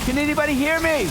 Can anybody hear me?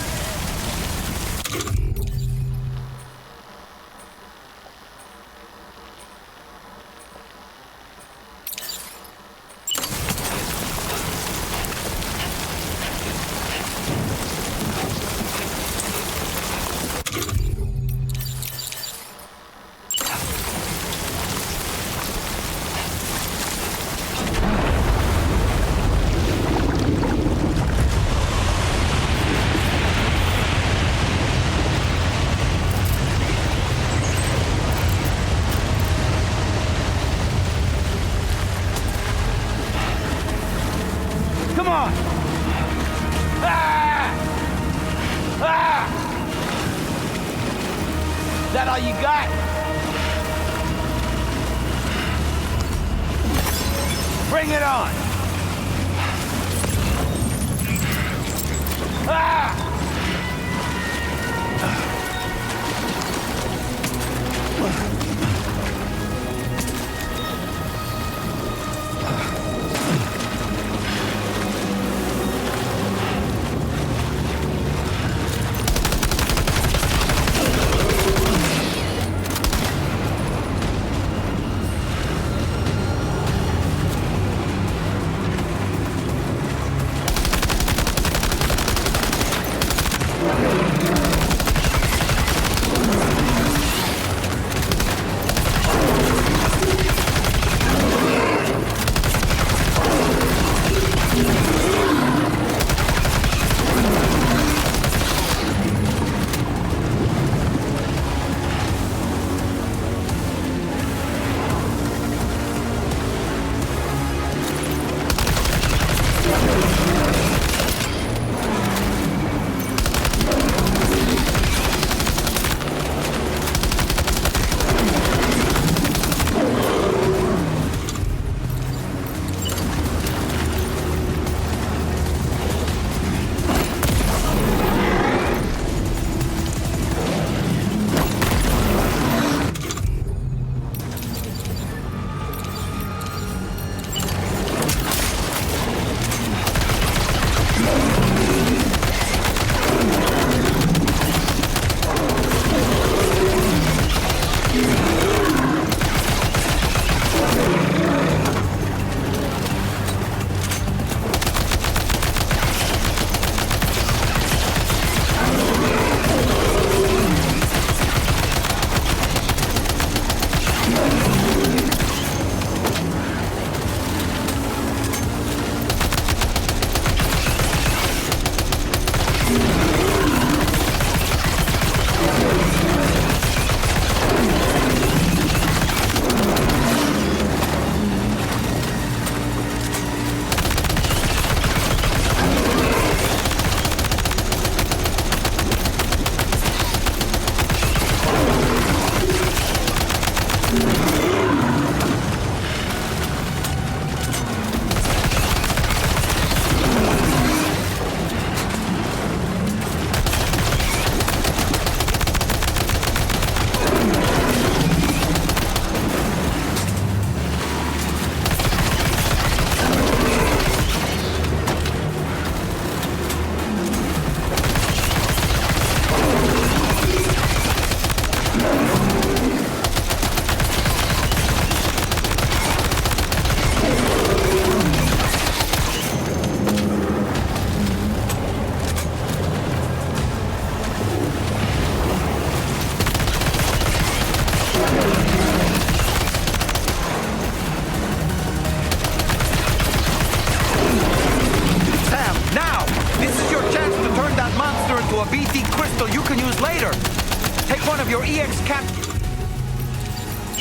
Come on! Ah! Ah! Is that all you got? Bring it on! Ah!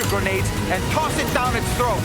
grenades and toss it down its throat.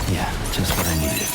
Yeah, just what I needed.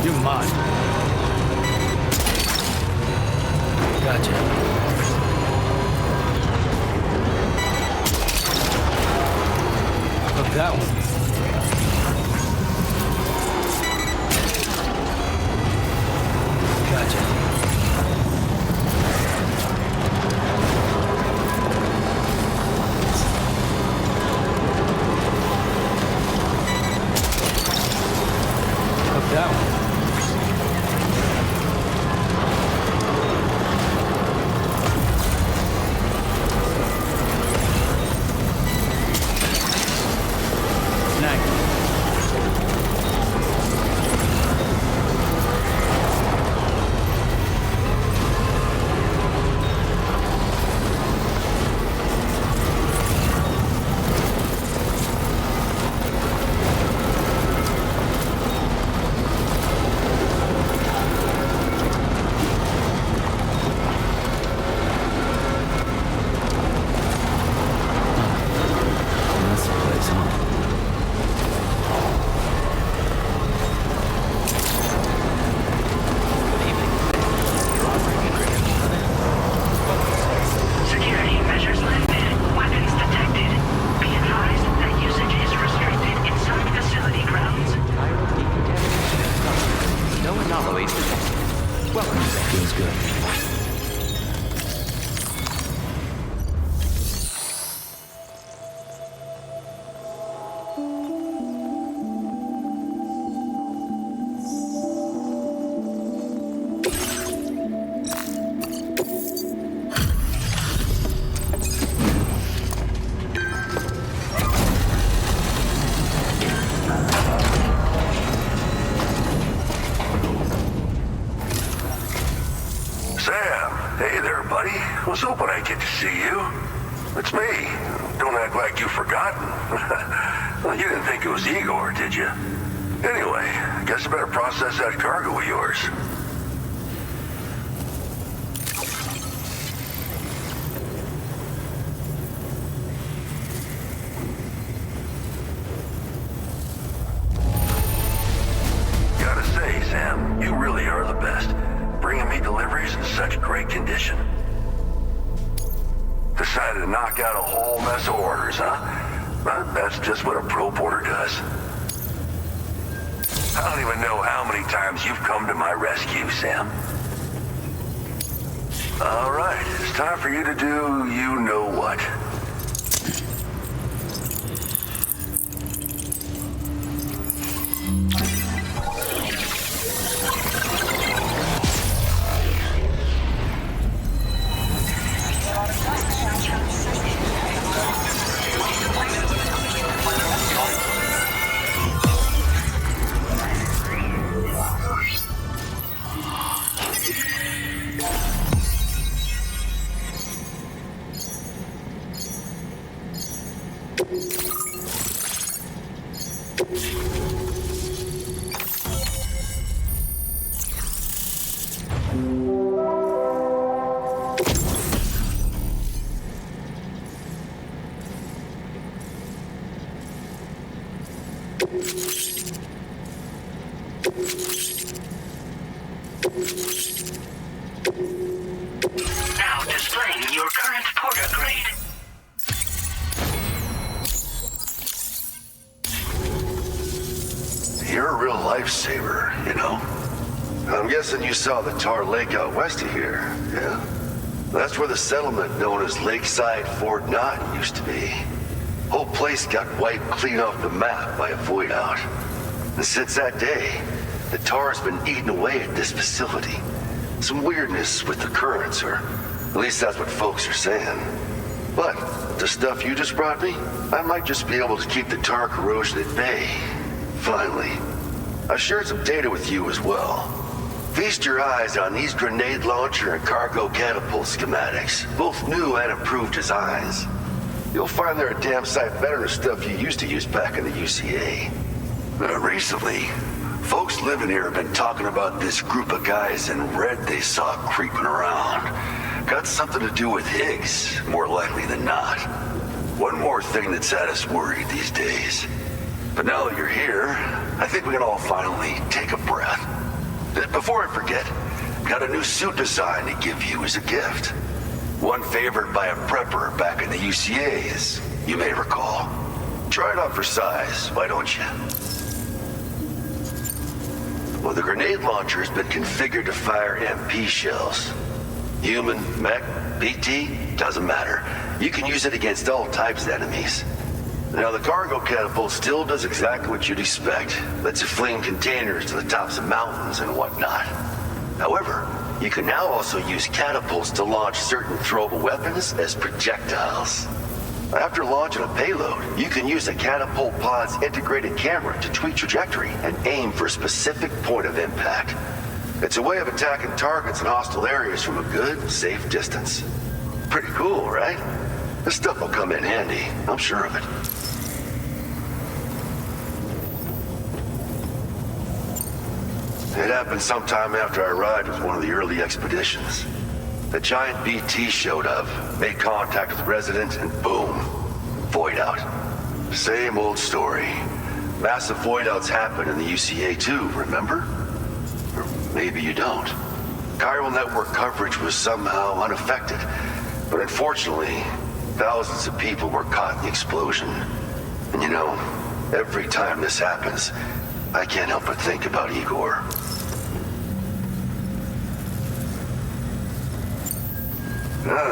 You're mine. Gotcha. Look, that one. Gotcha. Look, that one. Was hoping I'd get to see you. It's me. Don't act like you've forgotten. Well, you didn't think it was Igor, did you? Anyway, I guess I better process that cargo of yours. Gotta say, Sam, you really are the best. Bringing me deliveries in such great condition. Decided to knock out a whole mess of orders, huh? But that's just what a pro porter does. I don't even know how many times you've come to my rescue, Sam. All right, it's time for you to do you-know-what. Now displaying your current porter grade. You're a real lifesaver, you know? I'm guessing you saw the tar lake out west of here, yeah? That's where the settlement known as Lakeside Fort Knott used to be. Whole place got wiped clean off the map by a void out. And since that day, the tar's been eating away at this facility. Some weirdness with the currents, or at least that's what folks are saying. But the stuff you just brought me, I might just be able to keep the tar corrosion at bay. Finally. I've shared some data with you as well. Feast your eyes on these grenade launcher and cargo catapult schematics, both new and improved designs. You'll find they're a damn sight better than stuff you used to use back in the UCA. Recently, folks living here have been talking about this group of guys in red they saw creeping around. Got something to do with Higgs, more likely than not. One more thing that's had us worried these days. But now that you're here, I think we can all finally take a breath. Finally. I shared some data with you as well. Feast your eyes on these grenade launcher and cargo catapult schematics, both new and improved designs. You'll find they're a damn sight better than stuff you used to use back in the UCA. Recently, folks living here have been talking about this group of guys in red they saw creeping around. Got something to do with Higgs, more likely than not. One more thing that's had us worried these days. But now that you're here, I think we can all finally take a breath. before I forget, got a new suit design to give you as a gift. One favored by a prepper back in the UCA, as you may recall. Try it on for size, why don't you? Well, the grenade launcher has been configured to fire MP shells. Human, mech, BT, doesn't matter. You can use it against all types of enemies. Now, the cargo catapult still does exactly what you'd expect. Lets it fling containers to the tops of mountains and whatnot. However, you can now also use catapults to launch certain throwable weapons as projectiles. After launching a payload, you can use a catapult pod's integrated camera to tweak trajectory and aim for a specific point of impact. It's a way of attacking targets in hostile areas from a good, safe distance. Pretty cool, right? This stuff will come in handy, I'm sure of it. It happened sometime after I arrived with one of the early expeditions. The giant BT showed up, made contact with residents, and boom, void out. Same old story. Massive void outs happen in the UCA too, remember? Or maybe you don't. Chiral network coverage was somehow unaffected, but unfortunately, thousands of people were caught in the explosion. And you know, every time this happens, I can't help but think about Igor.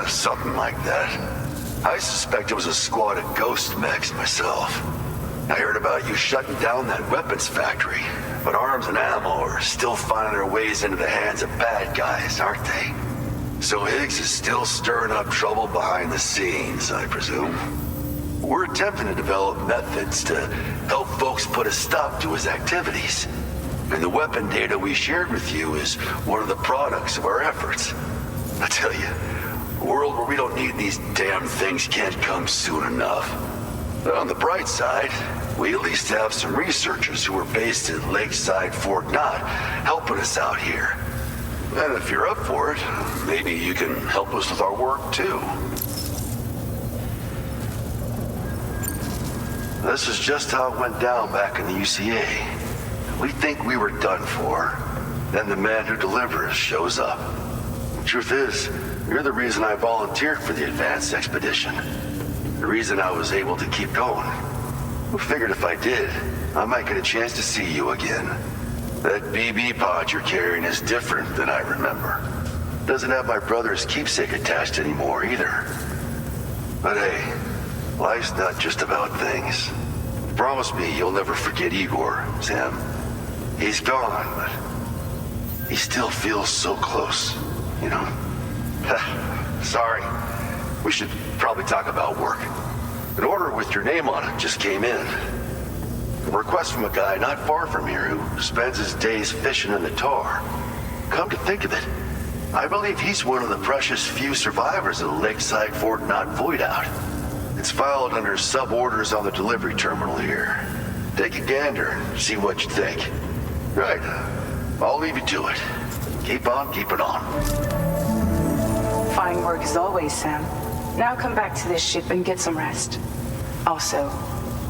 Something like that. I suspect it was a squad of ghost mechs myself. I heard about you shutting down that weapons factory, but arms and ammo are still finding their ways into the hands of bad guys, aren't they? So Higgs is still stirring up trouble behind the scenes, I presume. We're attempting to develop methods to help folks put a stop to his activities. And the weapon data we shared with you is one of the products of our efforts. I tell you, a world where we don't need these damn things can't come soon enough. But on the bright side, we at least have some researchers who are based in Lakeside Fort Knott helping us out here. And if you're up for it, maybe you can help us with our work too. This is just how it went down back in the UCA. We think we were done for. Then the man who delivers shows up. The truth is, you're the reason I volunteered for the advanced expedition. The reason I was able to keep going. We figured if I did, I might get a chance to see you again. That BB pod you're carrying is different than I remember. Doesn't have my brother's keepsake attached anymore either. But hey, life's not just about things. Promise me you'll never forget Igor, Sam. He's gone, but he still feels so close, you know? Sorry. We should probably talk about work. An order with your name on it just came in. A request from a guy not far from here who spends his days fishing in the tar. Come to think of it, I believe he's one of the precious few survivors of the Lakeside Fort Knott void out. It's filed under sub-orders on the delivery terminal here. Take a gander and see what you think. Right, I'll leave you to it. Keep on keeping on. Fine work as always, Sam. Now come back to this ship and get some rest. Also,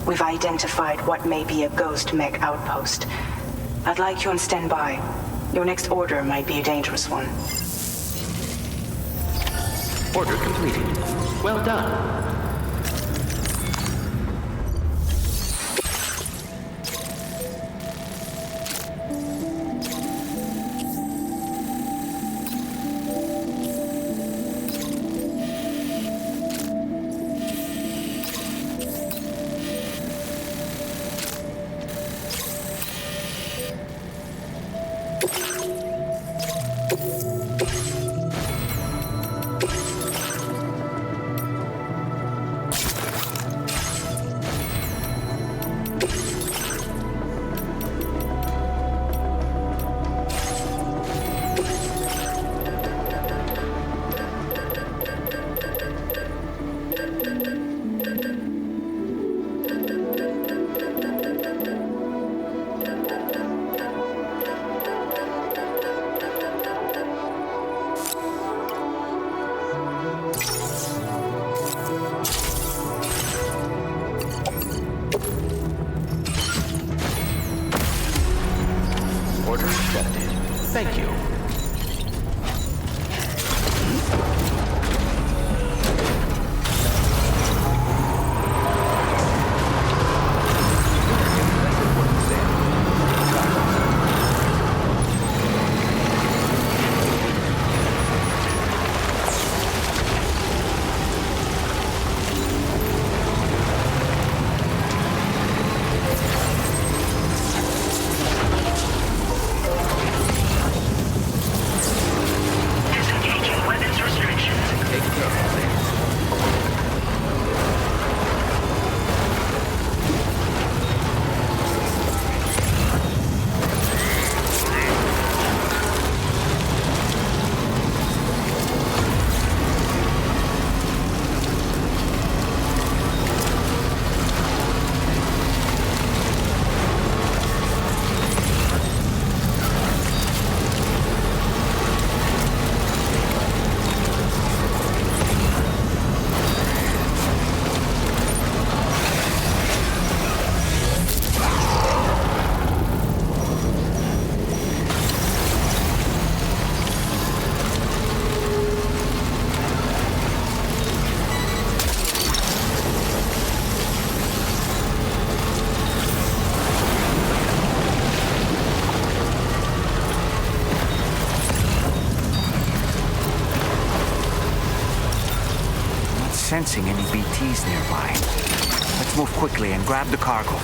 we've identified what may be a ghost mech outpost. I'd like you on standby. Your next order might be a dangerous one. Order completed. Well done. Thank you. Disengaging weapons restrictions. Not sensing any BTs nearby. Let's move quickly and grab the cargo.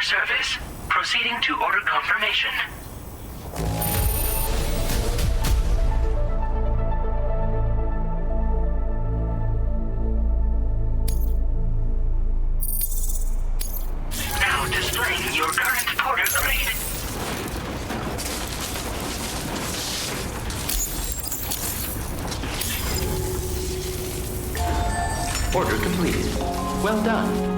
your service. Proceeding to order confirmation. Now displaying your current porter grade. Order completed. Well done.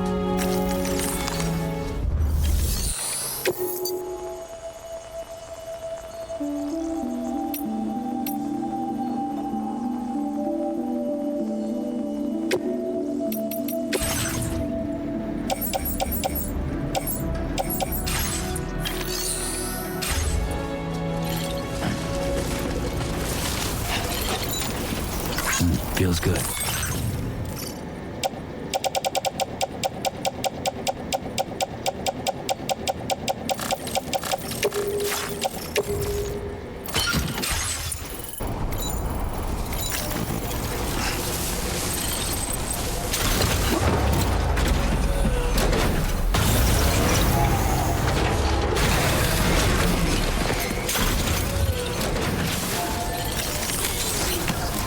Feels good.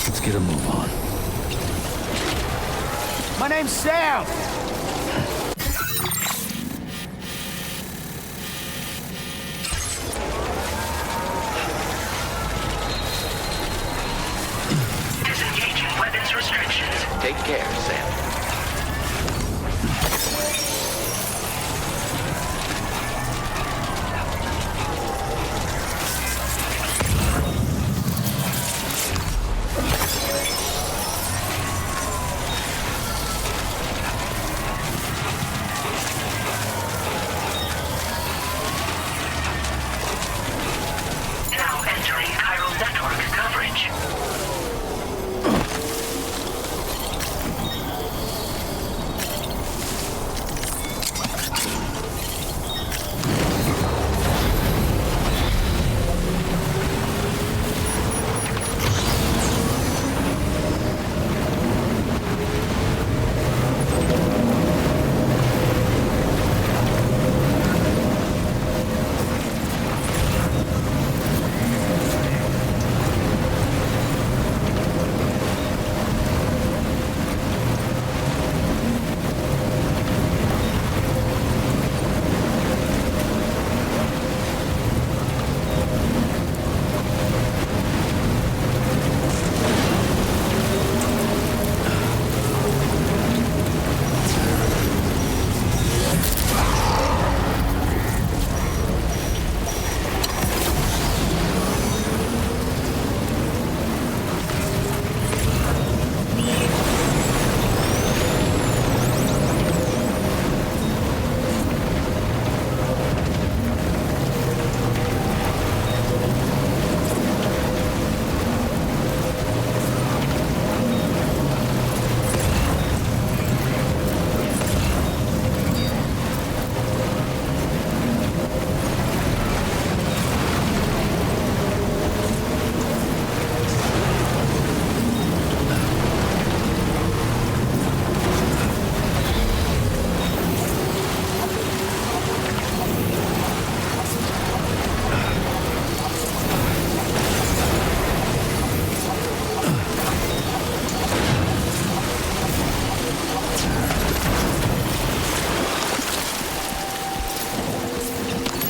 Let's get a move on. My name's Sam! Disengaging weapons restrictions. Take care, Sam. Now entering chiral network coverage.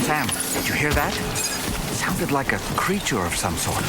Sam, did you hear that? Sounded like a creature of some sort.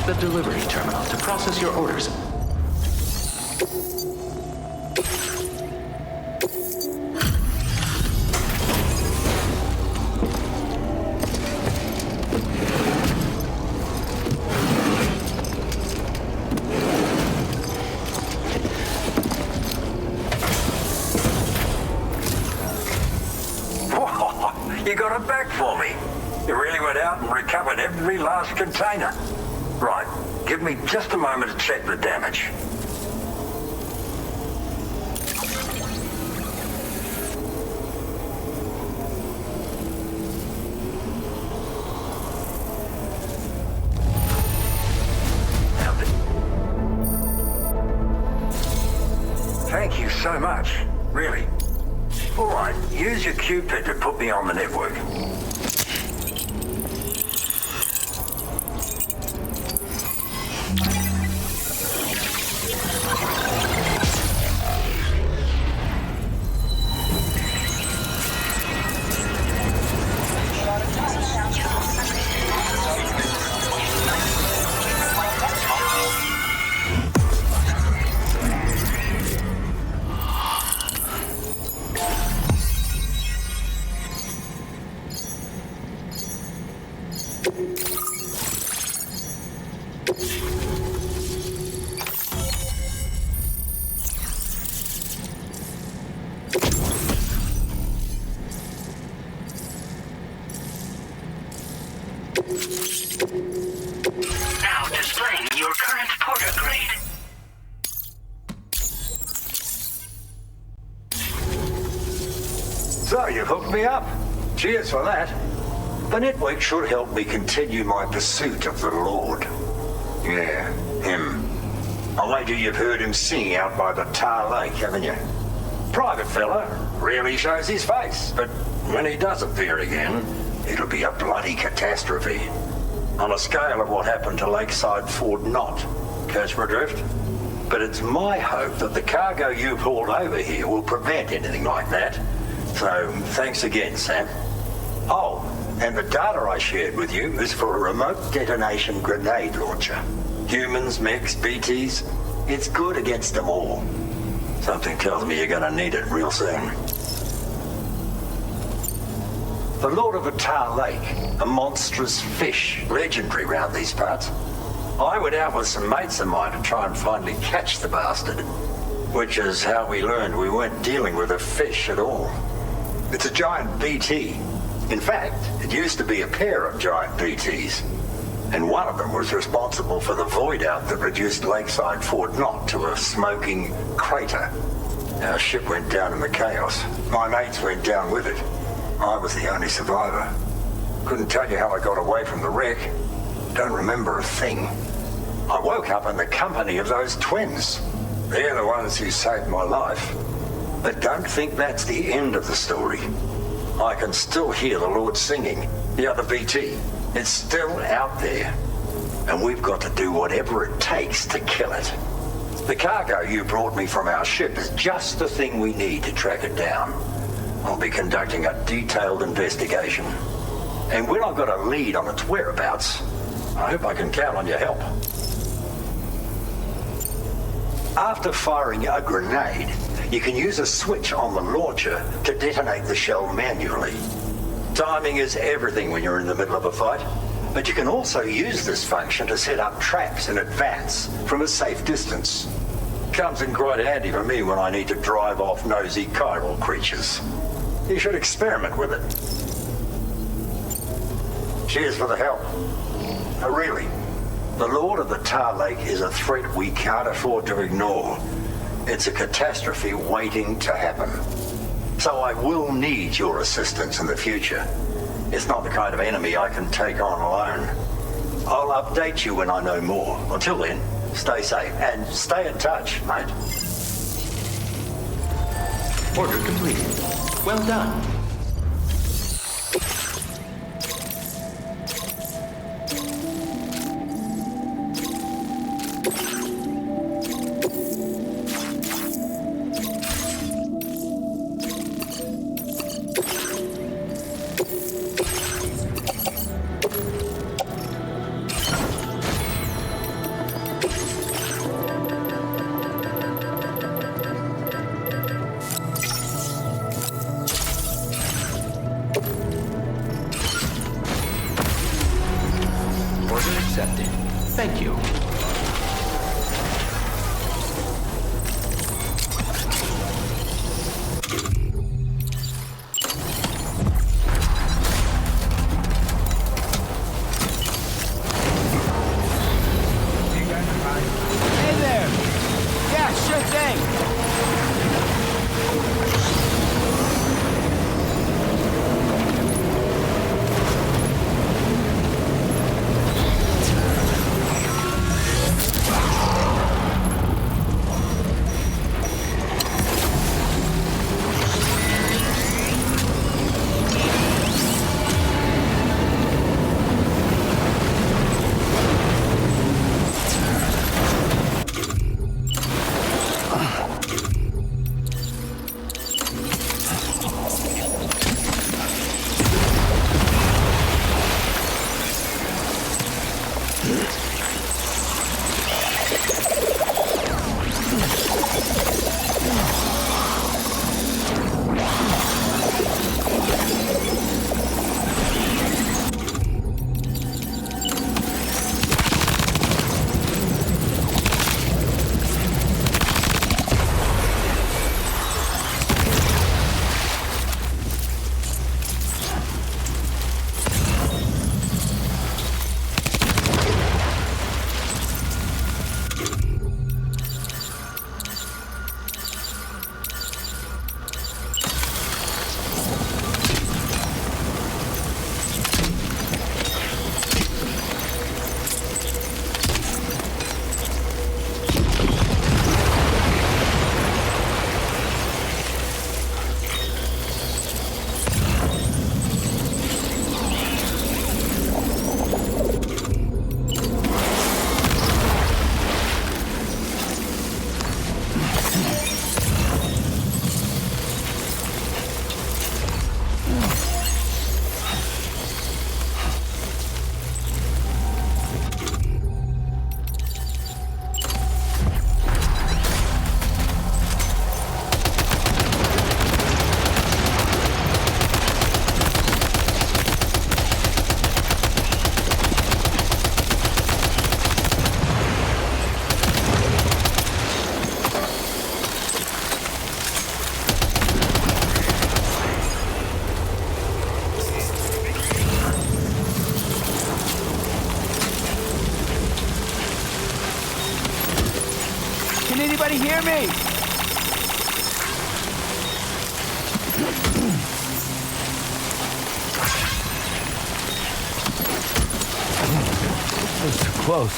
the delivery terminal to process your orders. You got it back for me. You really went out and recovered every last container. Right, give me just a moment to check the damage. Thank you so much, really. All right, use your Cupid to put me on the network. Now displaying your current porter grade. So you hooked me up. Cheers for that. The network should help me continue my pursuit of the Lord. Yeah, him. I wager you've heard him sing out by the Tar Lake, haven't you? Private fella, rarely shows his face, but when he does appear again, it'll be a bloody catastrophe. On a scale of what happened to Lakeside Fort Knott. Catch my drift? But it's my hope that the cargo you've hauled over here will prevent anything like that. So, thanks again, Sam. Oh, and the data I shared with you is for a remote detonation grenade launcher. Humans, mechs, BTs, it's good against them all. Something tells me you're gonna need it real soon. The Lord of the Tar Lake, a monstrous fish, legendary round these parts. I went out with some mates of mine to try and finally catch the bastard, which is how we learned we weren't dealing with a fish at all. It's a giant BT. In fact, it used to be a pair of giant BTs, and one of them was responsible for the void out that reduced Lakeside Fort Knott to a smoking crater. Our ship went down in the chaos. My mates went down with it. I was the only survivor. Couldn't tell you how I got away from the wreck. Don't remember a thing. I woke up in the company of those twins. They're the ones who saved my life. But don't think that's the end of the story. I can still hear the Lord singing, the other BT. It's still out there. And we've got to do whatever it takes to kill it. The cargo you brought me from our ship is just the thing we need to track it down. I'll be conducting a detailed investigation. And when I've got a lead on its whereabouts, I hope I can count on your help. After firing a grenade, you can use a switch on the launcher to detonate the shell manually. Timing is everything when you're in the middle of a fight, but you can also use this function to set up traps in advance from a safe distance. Comes in quite handy for me when I need to drive off nosy chiral creatures. You should experiment with it. Cheers for the help. Really, the Lord of the Tar Lake is a threat we can't afford to ignore. It's a catastrophe waiting to happen. So I will need your assistance in the future. It's not the kind of enemy I can take on alone. I'll update you when I know more. Until then, stay safe and stay in touch, mate. Order completed. Well done. Accepted. Thank you. Hey there! Yeah, sure thing! Can anybody hear me? That was too close.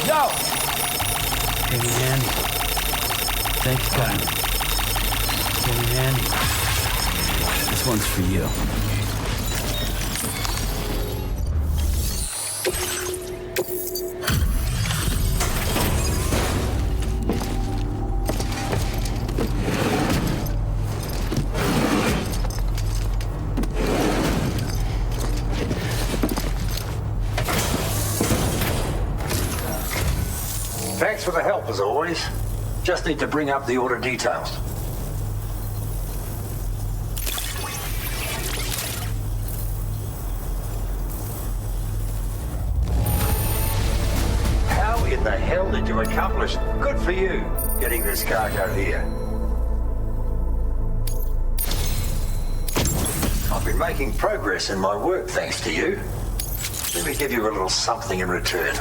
Yo! Give me hand. Thanks, God. Give me hand. This one's for you. Thanks for the help, as always. Just need to bring up the order details. the hell did you accomplish? Good for you, getting this cargo here. I've been making progress in my work thanks to you. Let me give you a little something in return.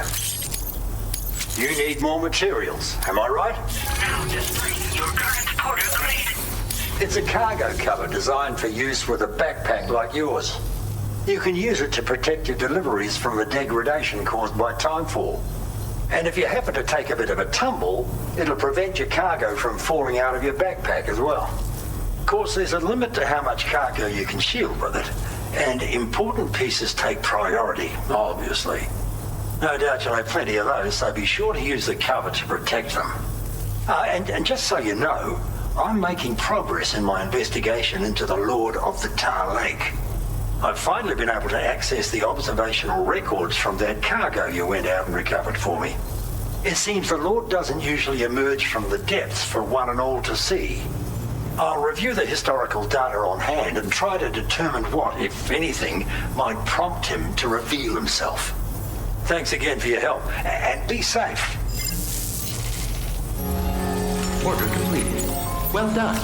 You need more materials, am I right? Now displaying your current porter grade. It's a cargo cover designed for use with a backpack like yours. You can use it to protect your deliveries from the degradation caused by timefall. And if you happen to take a bit of a tumble, it'll prevent your cargo from falling out of your backpack as well. Of course, there's a limit to how much cargo you can shield with it, and important pieces take priority, obviously. No doubt you'll have plenty of those, so be sure to use the cover to protect them. And just so you know, I'm making progress in my investigation into the Lord of the Tar Lake. I've finally been able to access the observational records from that cargo you went out and recovered for me. It seems the Lord doesn't usually emerge from the depths for one and all to see. I'll review the historical data on hand and try to determine what, if anything, might prompt him to reveal himself. Thanks again for your help, and be safe. Order completed. Well done.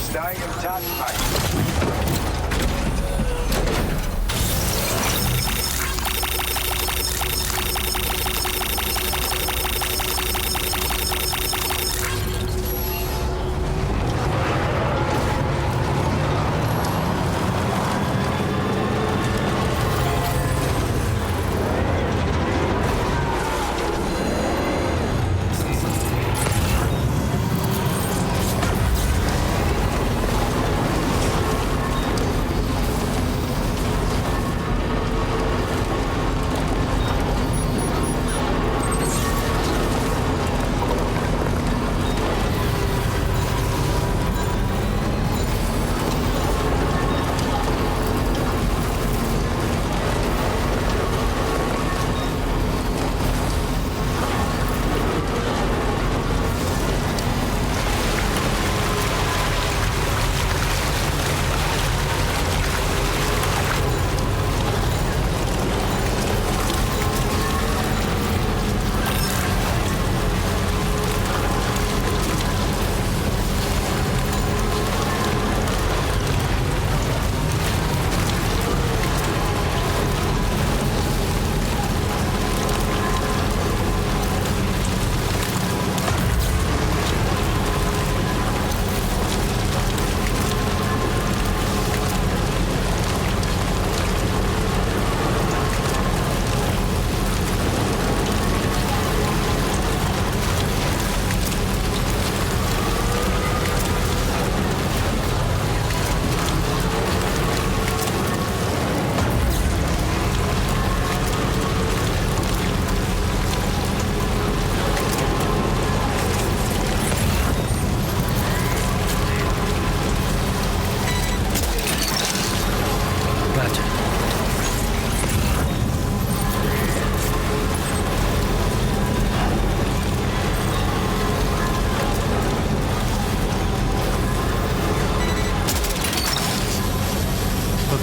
Stay in touch, mate.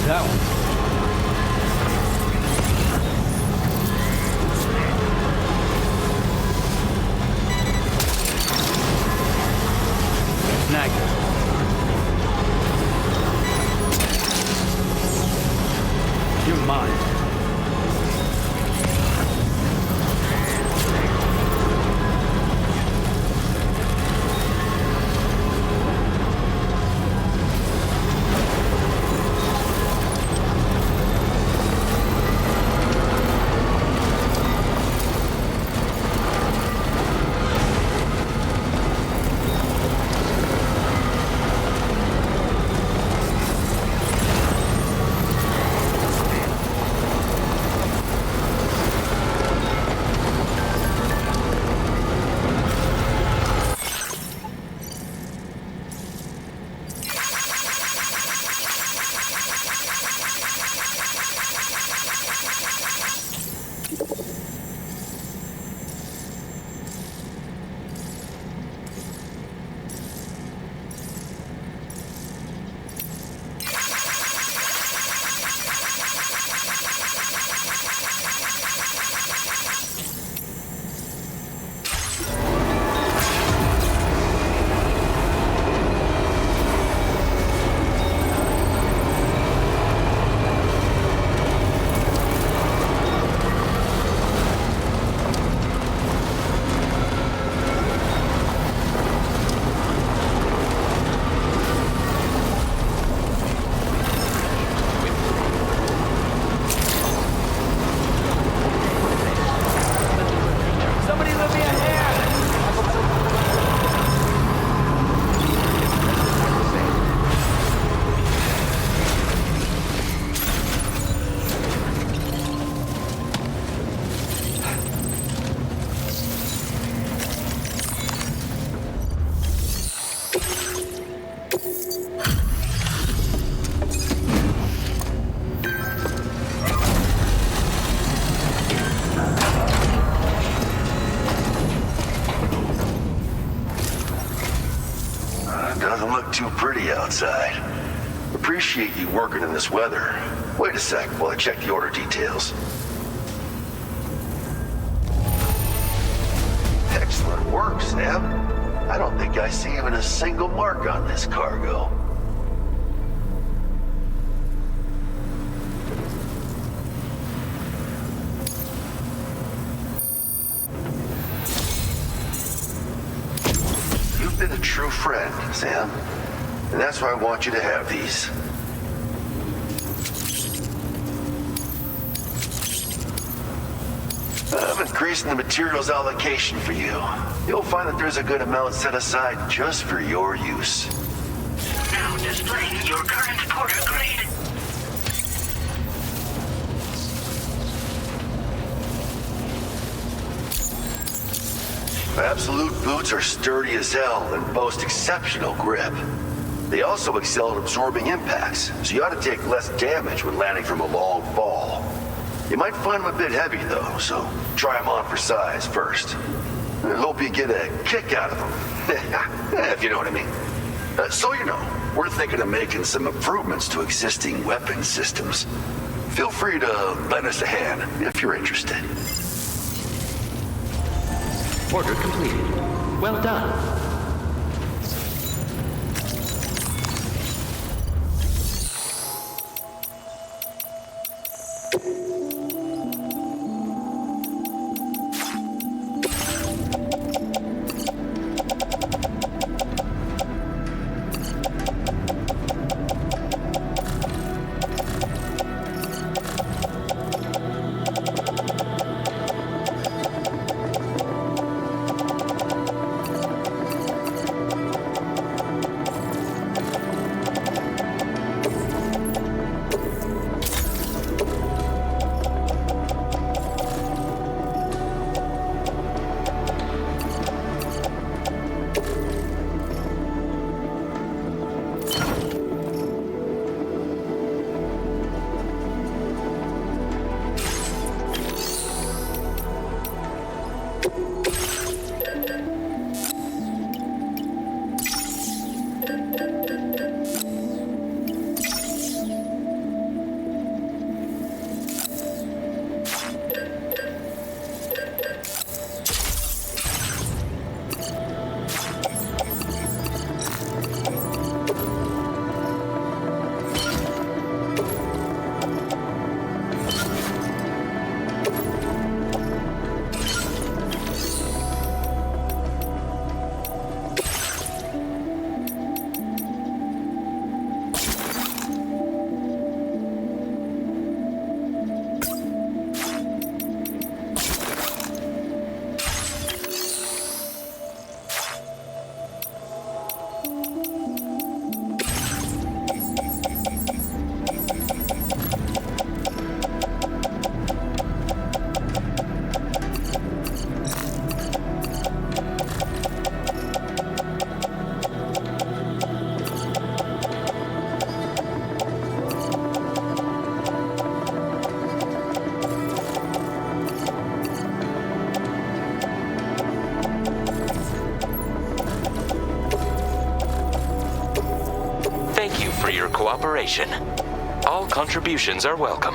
That one. of mine. Doesn't look too pretty outside. Appreciate you working in this weather. Wait a sec while I check the order details. Excellent work, Sam. I don't think I see even a single mark on this cargo. You've been a true friend, Sam. And that's why I want you to have these. I'm increasing the materials allocation for you. You'll find that there's a good amount set aside just for your use. Now displaying your current porter grade. Absolute boots are sturdy as hell and boast exceptional grip. They also excel at absorbing impacts, so you ought to take less damage when landing from a long fall. You might find them a bit heavy though, so try them on for size first. I hope you get a kick out of them, if you know what I mean. So you know, we're thinking of making some improvements to existing weapon systems. Feel free to lend us a hand if you're interested. Order completed. Well done. cooperation. All contributions are welcome.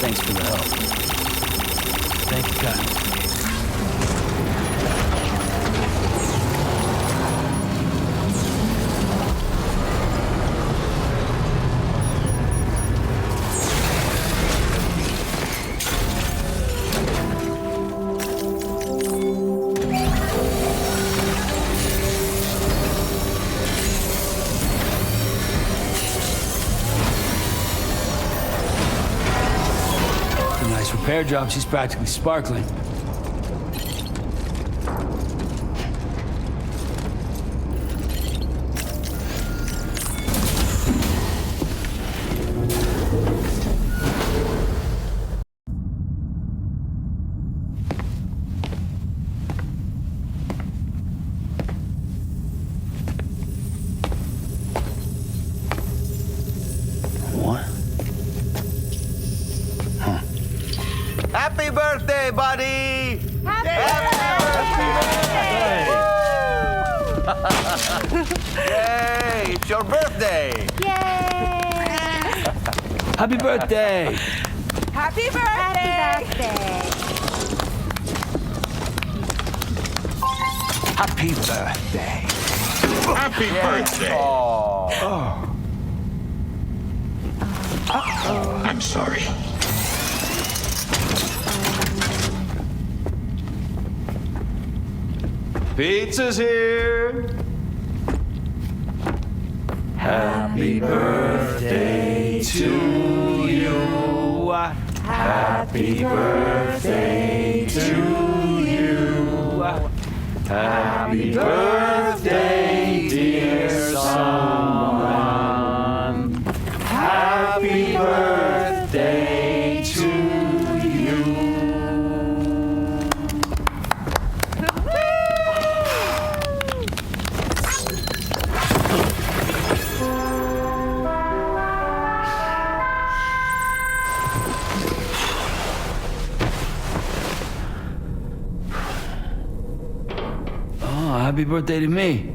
Thanks for the help. Thank you, God. Repair job, she's practically sparkling. Happy birthday, buddy! Happy birthday! Yay! It's your birthday! Yay! Happy birthday! Happy birthday! Happy birthday. Happy birthday! Oh. I'm sorry. Pizza's here! Happy birthday to you. Happy birthday to you. Happy birthday, dear someone. Happy birthday to you. Happy birthday to me.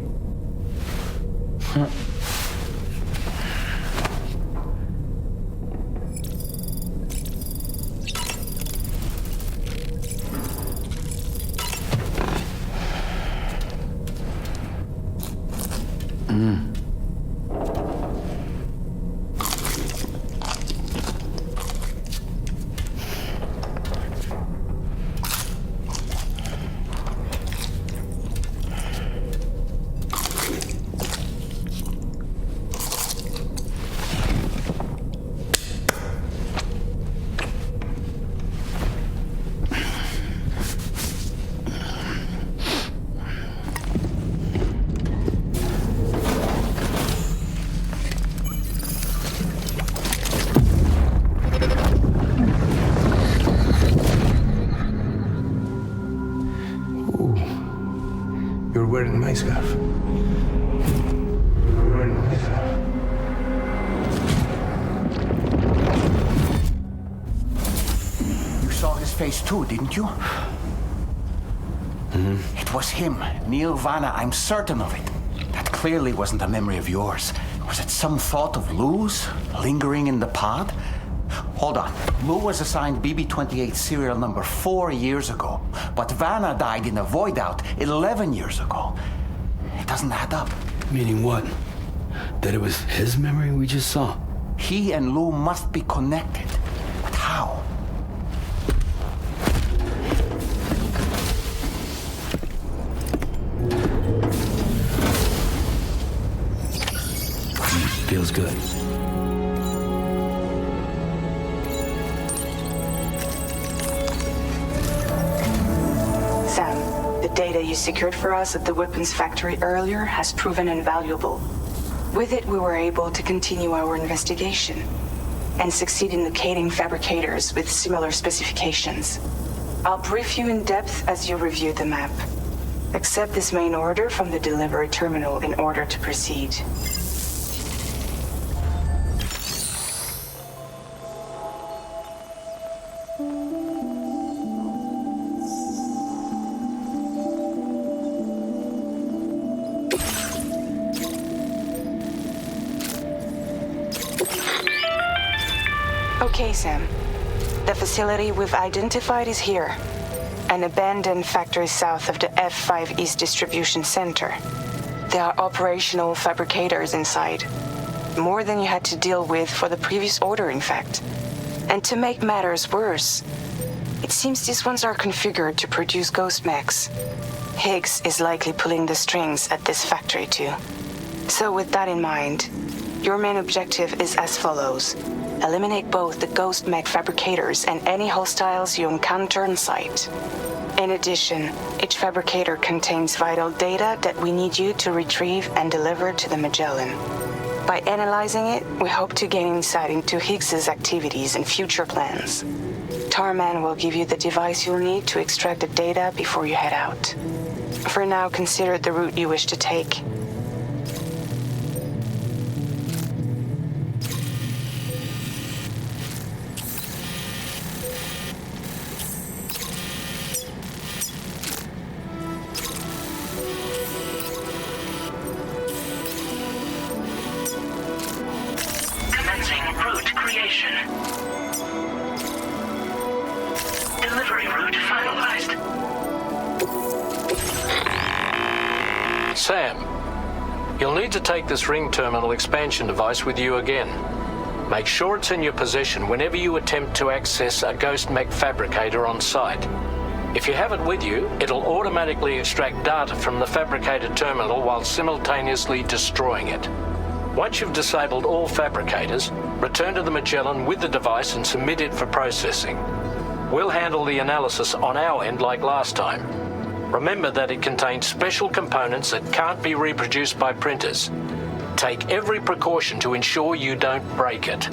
You're wearing my scarf. You're wearing my scarf. You saw his face too, didn't you? It was him, Neil Vanna, I'm certain of it. That clearly wasn't a memory of yours. Was it some thought of Lou's lingering in the pod? Hold on. Lou was assigned BB-28 serial number 4 years ago, but Vanna died in a void out 11 years ago. It doesn't add up. Meaning what? That it was his memory we just saw? He and Lou must be connected. But how? Feels good. Sam, the data you secured for us at the weapons factory earlier has proven invaluable. With it, we were able to continue our investigation and succeed in locating fabricators with similar specifications. I'll brief you in depth as you review the map. Accept this main order from the delivery terminal in order to proceed. Okay, Sam. The facility we've identified is here. An abandoned factory south of the F5 East Distribution Center. There are operational fabricators inside. More than you had to deal with for the previous order, in fact. And to make matters worse, it seems these ones are configured to produce ghost mechs. Higgs is likely pulling the strings at this factory too. So with that in mind, your main objective is as follows. Eliminate both the ghost mech fabricators and any hostiles you encounter on site. In addition, each fabricator contains vital data that we need you to retrieve and deliver to the Magellan. By analyzing it, we hope to gain insight into Higgs's activities and future plans. Tarman will give you the device you'll need to extract the data before you head out. For now, consider the route you wish to take. Sam, you'll need to take this ring terminal expansion device with you again. Make sure it's in your possession whenever you attempt to access a ghost mech fabricator on site. If you have it with you, it'll automatically extract data from the fabricated terminal while simultaneously destroying it. Once you've disabled all fabricators, return to the Magellan with the device and submit it for processing. We'll handle the analysis on our end like last time. Remember that it contains special components that can't be reproduced by printers. Take every precaution to ensure you don't break it.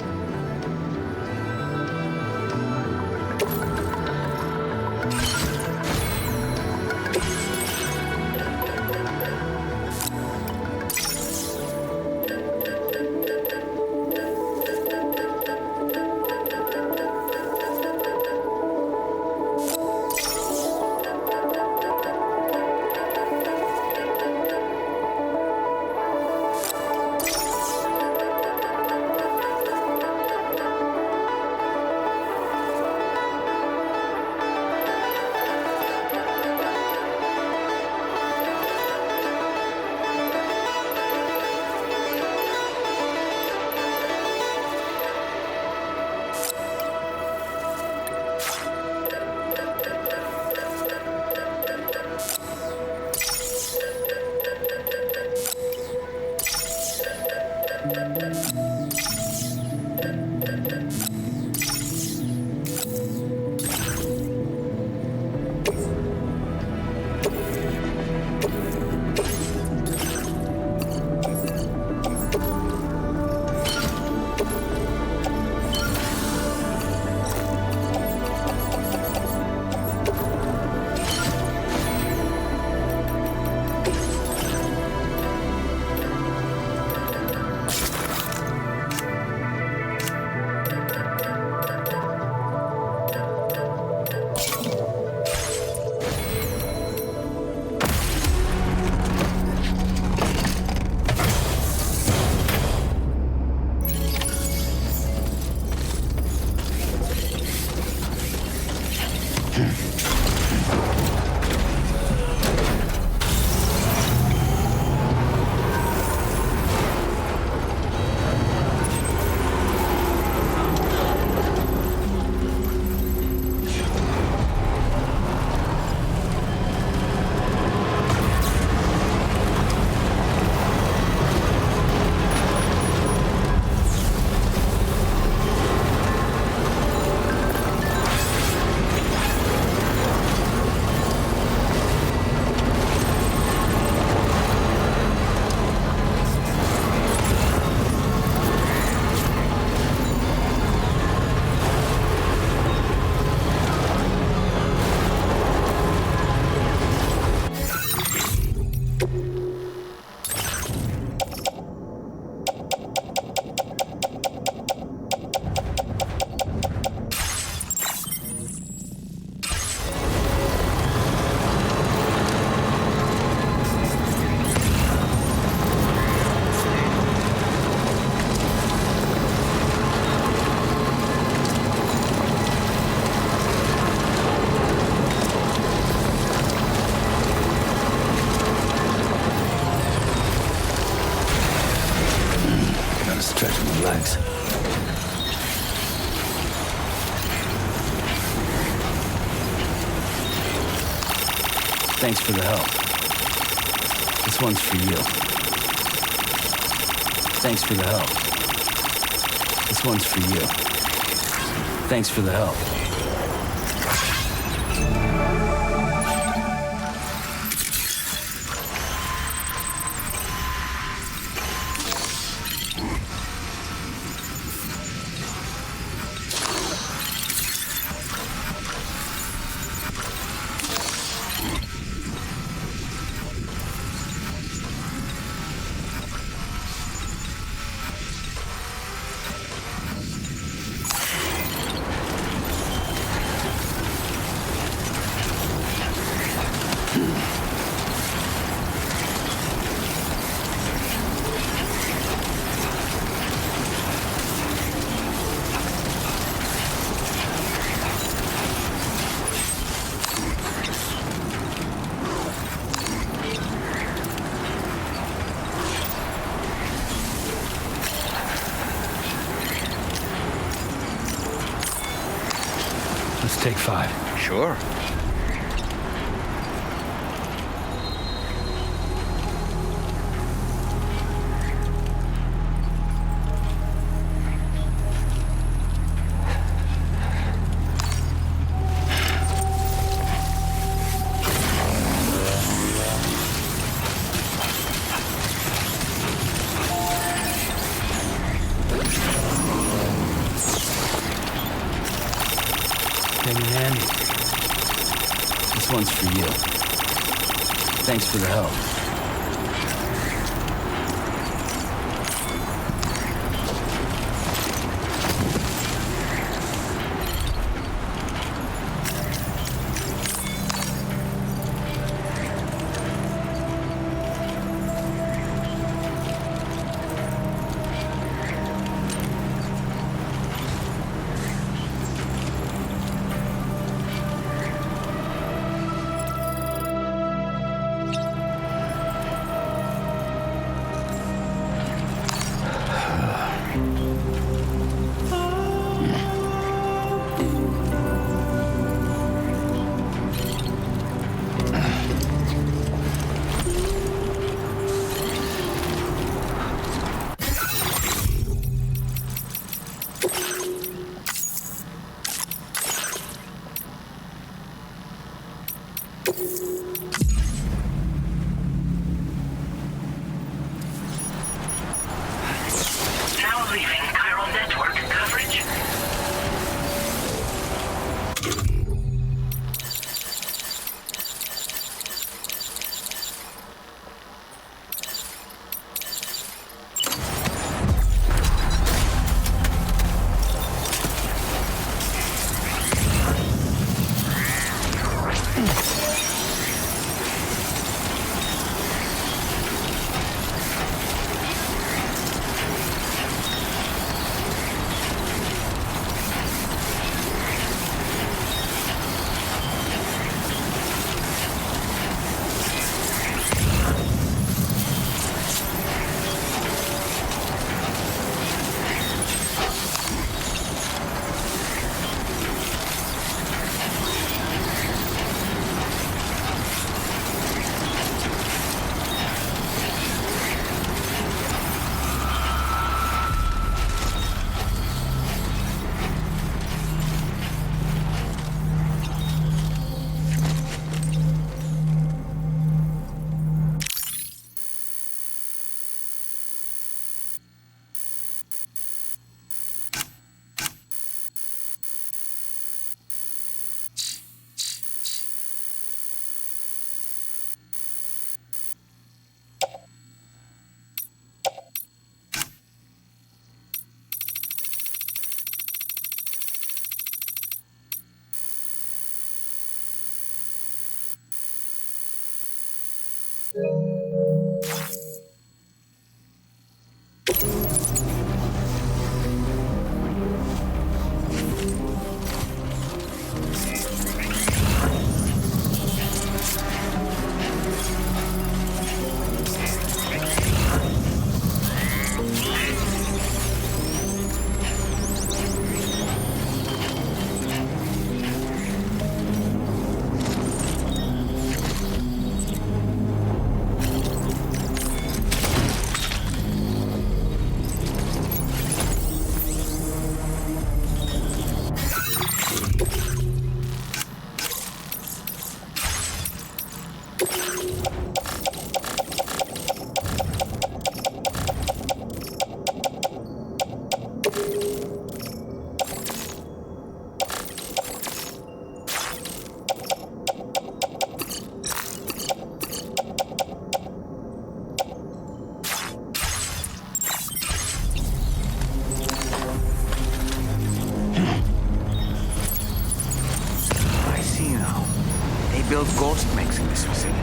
Thanks for the help. This one's for you. Thanks for the help. This one's for you. Thanks for the help. Let's take 5. Sure. Came in handy. This one's for you. Thanks for the help. build ghost mechs in this facility.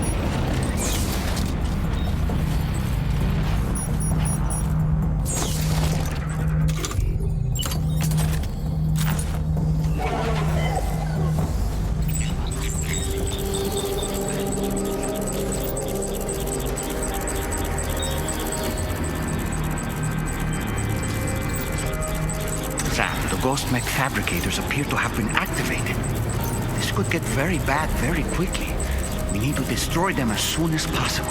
Sam, the ghost mech fabricators appear to have been activated. This could get very bad very quickly. We need to destroy them as soon as possible.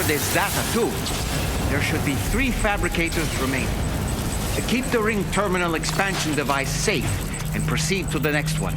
There's data too. There should be 3 fabricators remaining. Keep the ring terminal expansion device safe and proceed to the next one.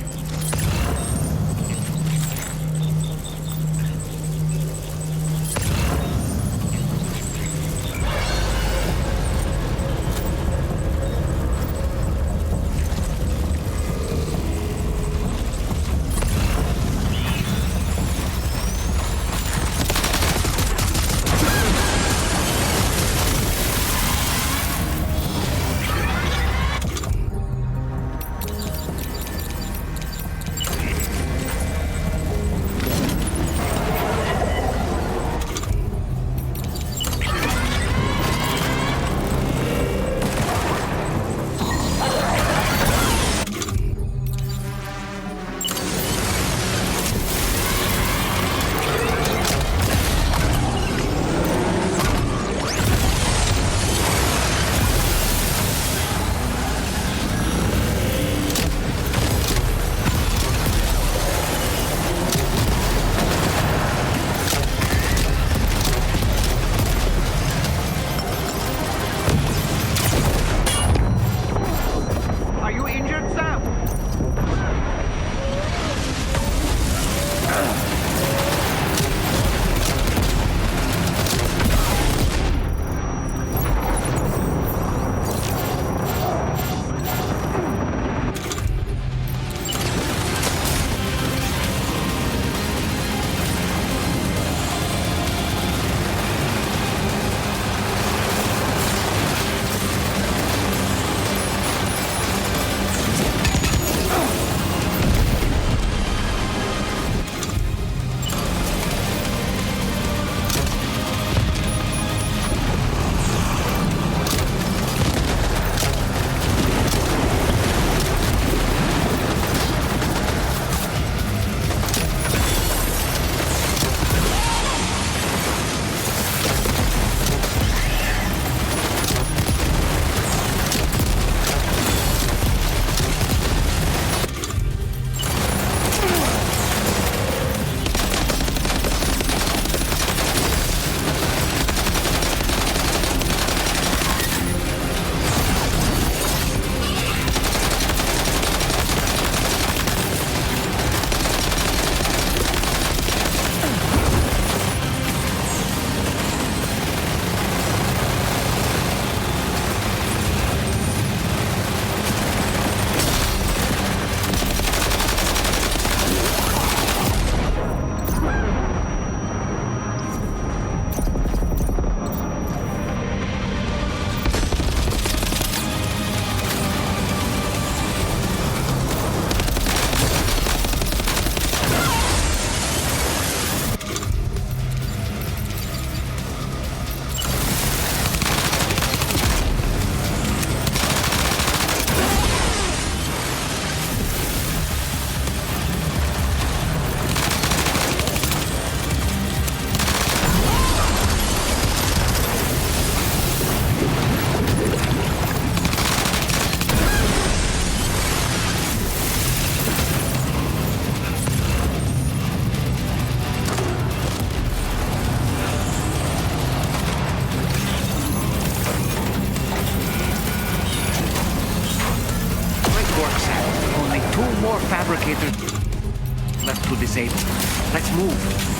left to disable. Let's move.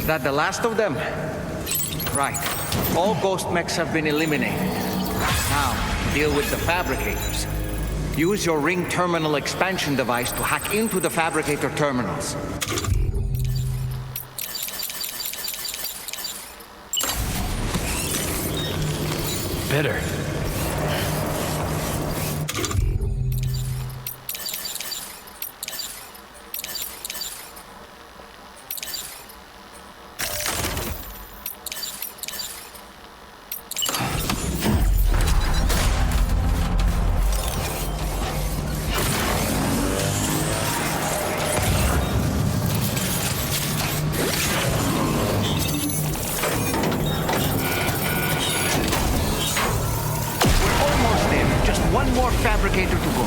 Is that the last of them? Right. All ghost mechs have been eliminated. Now, deal with the fabricators. Use your ring terminal expansion device to hack into the fabricator terminals. Bitter. One more fabricator to go.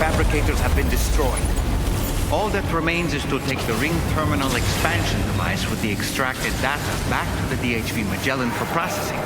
Fabricators have been destroyed. All that remains is to take the ring terminal expansion device with the extracted data back to the DHV Magellan for processing.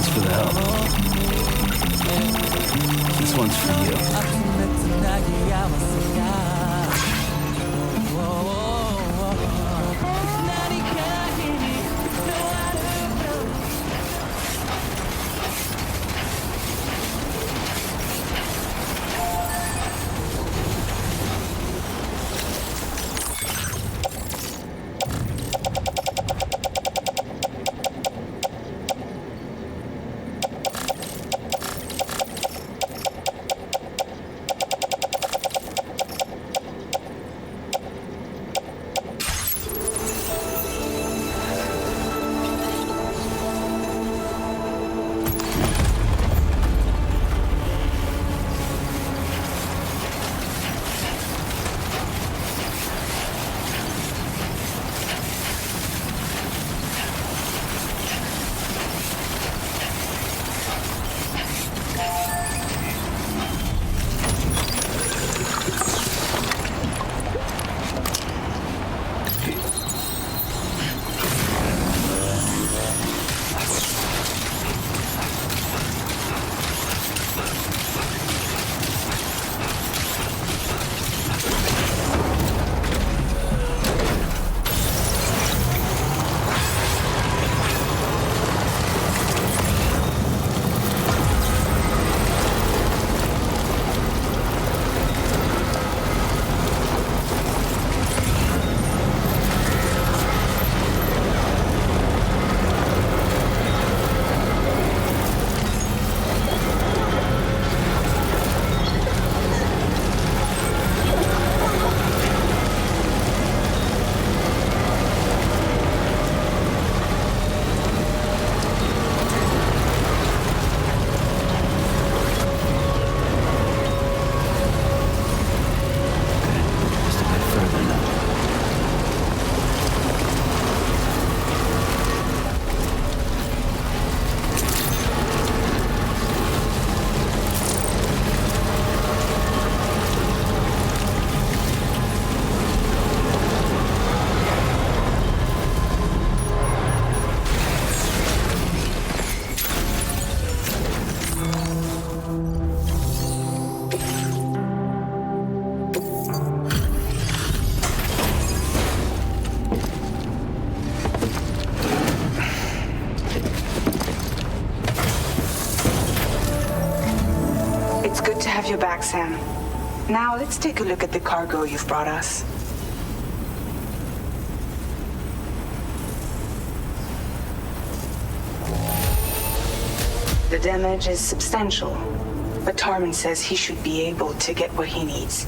Thanks for the help. This one's for you. Good to have you back, Sam. Now let's take a look at the cargo you've brought us. The damage is substantial, but Tarman says he should be able to get what he needs.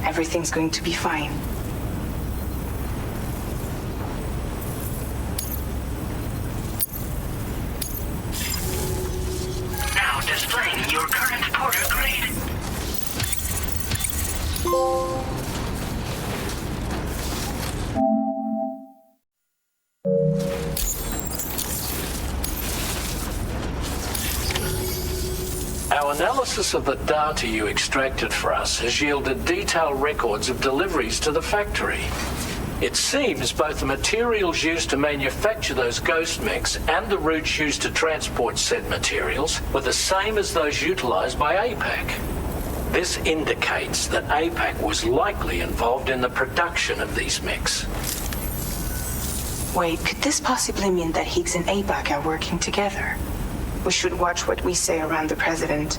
Everything's going to be fine. Now displaying your current porter grade. Our analysis of the data you extracted for us has yielded detailed records of deliveries to the factory. It seems both the materials used to manufacture those ghost mechs and the routes used to transport said materials were the same as those utilized by APAC. This indicates that APAC was likely involved in the production of these mechs. Wait, could this possibly mean that Higgs and APAC are working together? We should watch what we say around the president.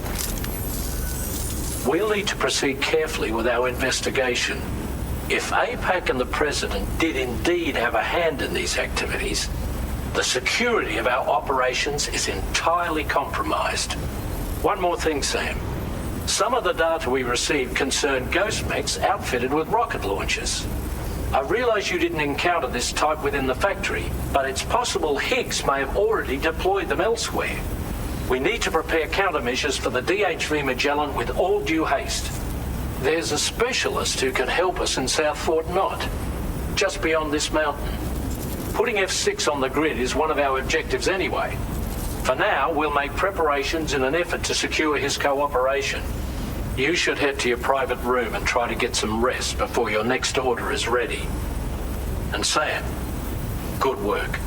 We'll need to proceed carefully with our investigation. If APAC and the president did indeed have a hand in these activities, the security of our operations is entirely compromised. One more thing, Sam. Some of the data we received concerned ghost mechs outfitted with rocket launchers. I realize you didn't encounter this type within the factory, but it's possible Higgs may have already deployed them elsewhere. We need to prepare countermeasures for the DHV Magellan with all due haste. There's a specialist who can help us in South Fort Knott, just beyond this mountain. Putting F6 on the grid is one of our objectives anyway. For now, we'll make preparations in an effort to secure his cooperation. You should head to your private room and try to get some rest before your next order is ready. And Sam, good work.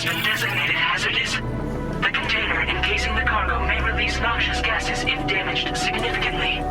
been designated hazardous. The container encasing the cargo may release noxious gases if damaged significantly.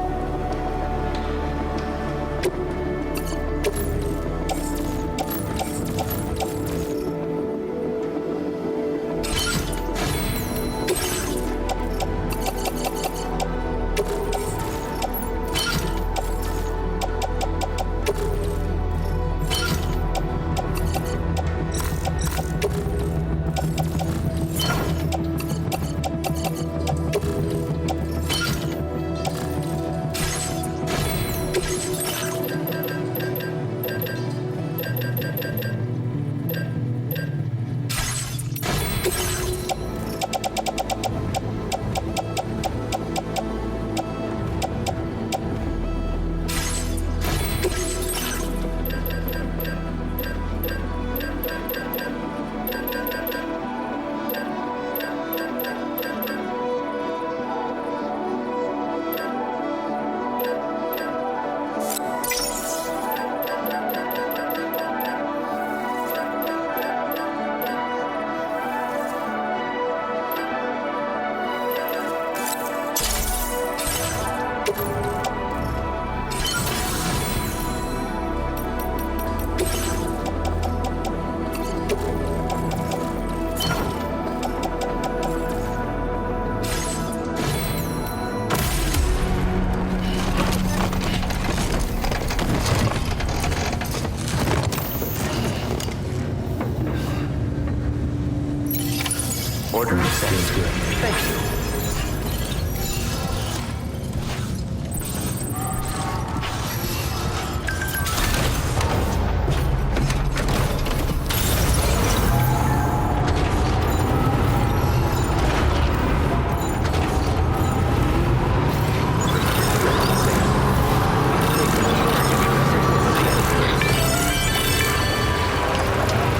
Order seems good. Thank you.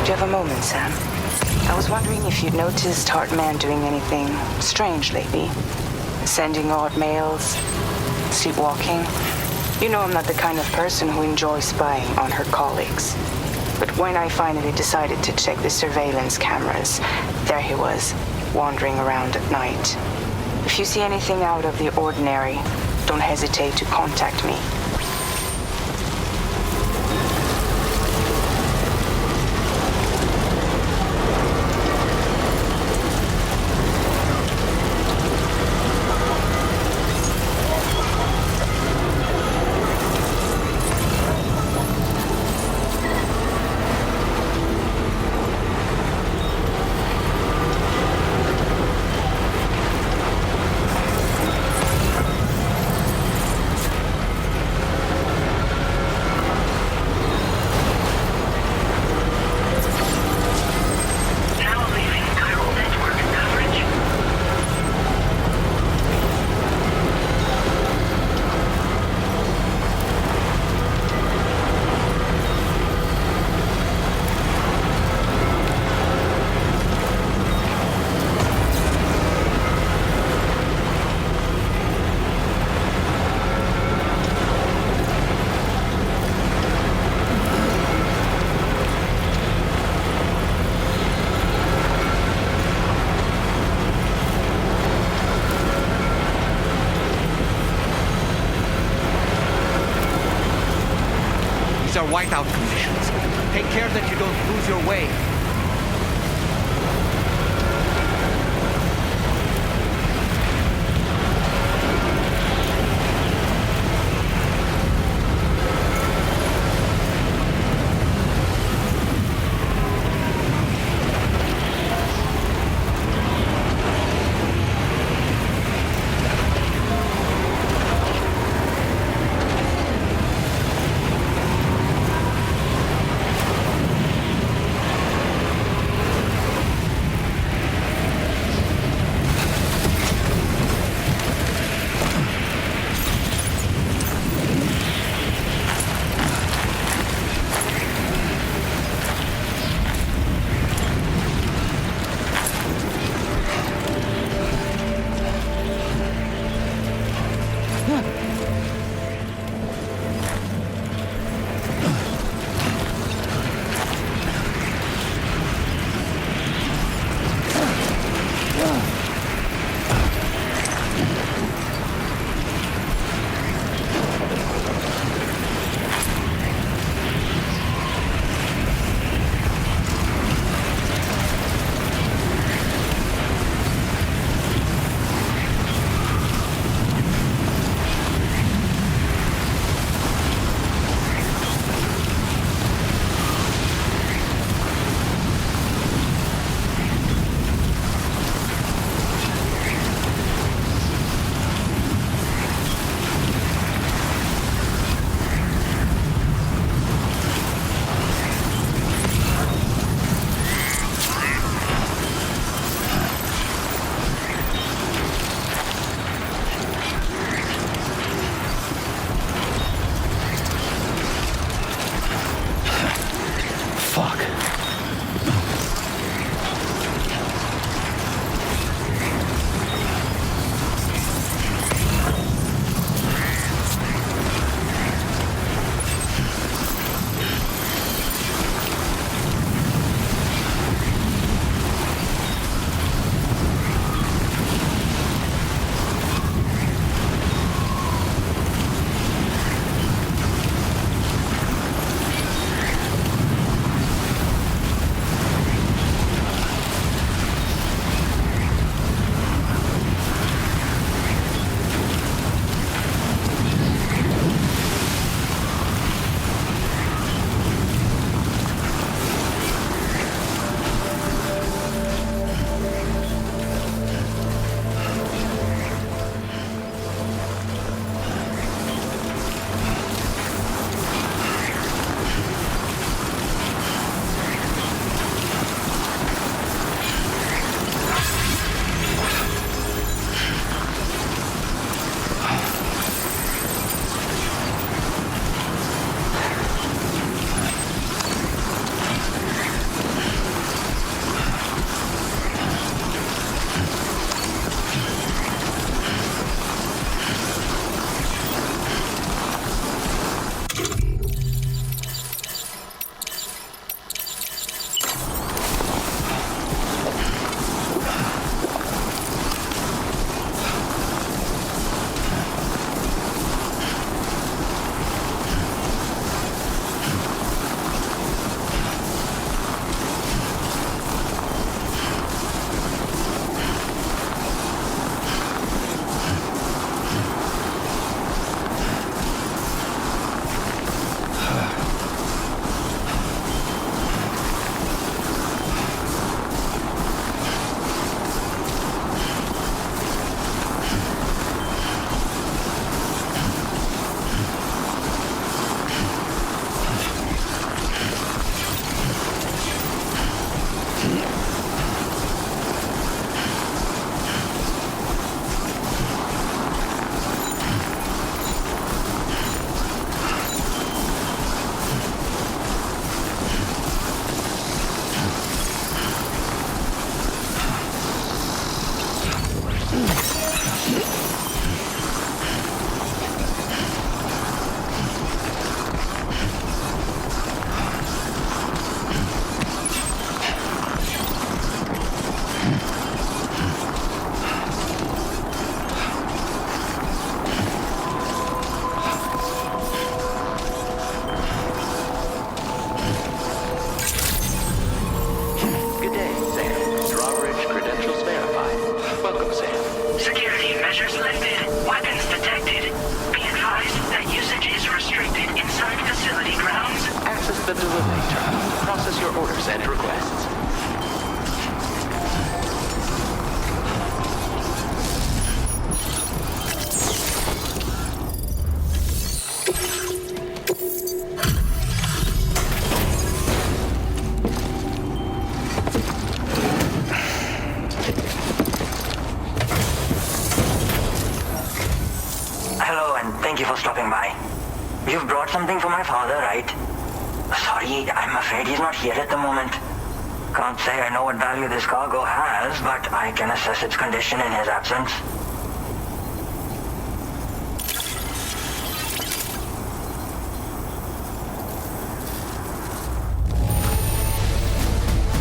Do you have a moment, Sam? I was wondering if you'd noticed Hartman doing anything strange lately. Sending odd mails, sleepwalking. You know I'm not the kind of person who enjoys spying on her colleagues. But when I finally decided to check the surveillance cameras, there he was, wandering around at night. If you see anything out of the ordinary, don't hesitate to contact me. These are whiteout conditions. Take care that you don't lose your way. you've brought something for my father, right? Sorry, I'm afraid he's not here at the moment. Can't say I know what value this cargo has, but I can assess its condition in his absence.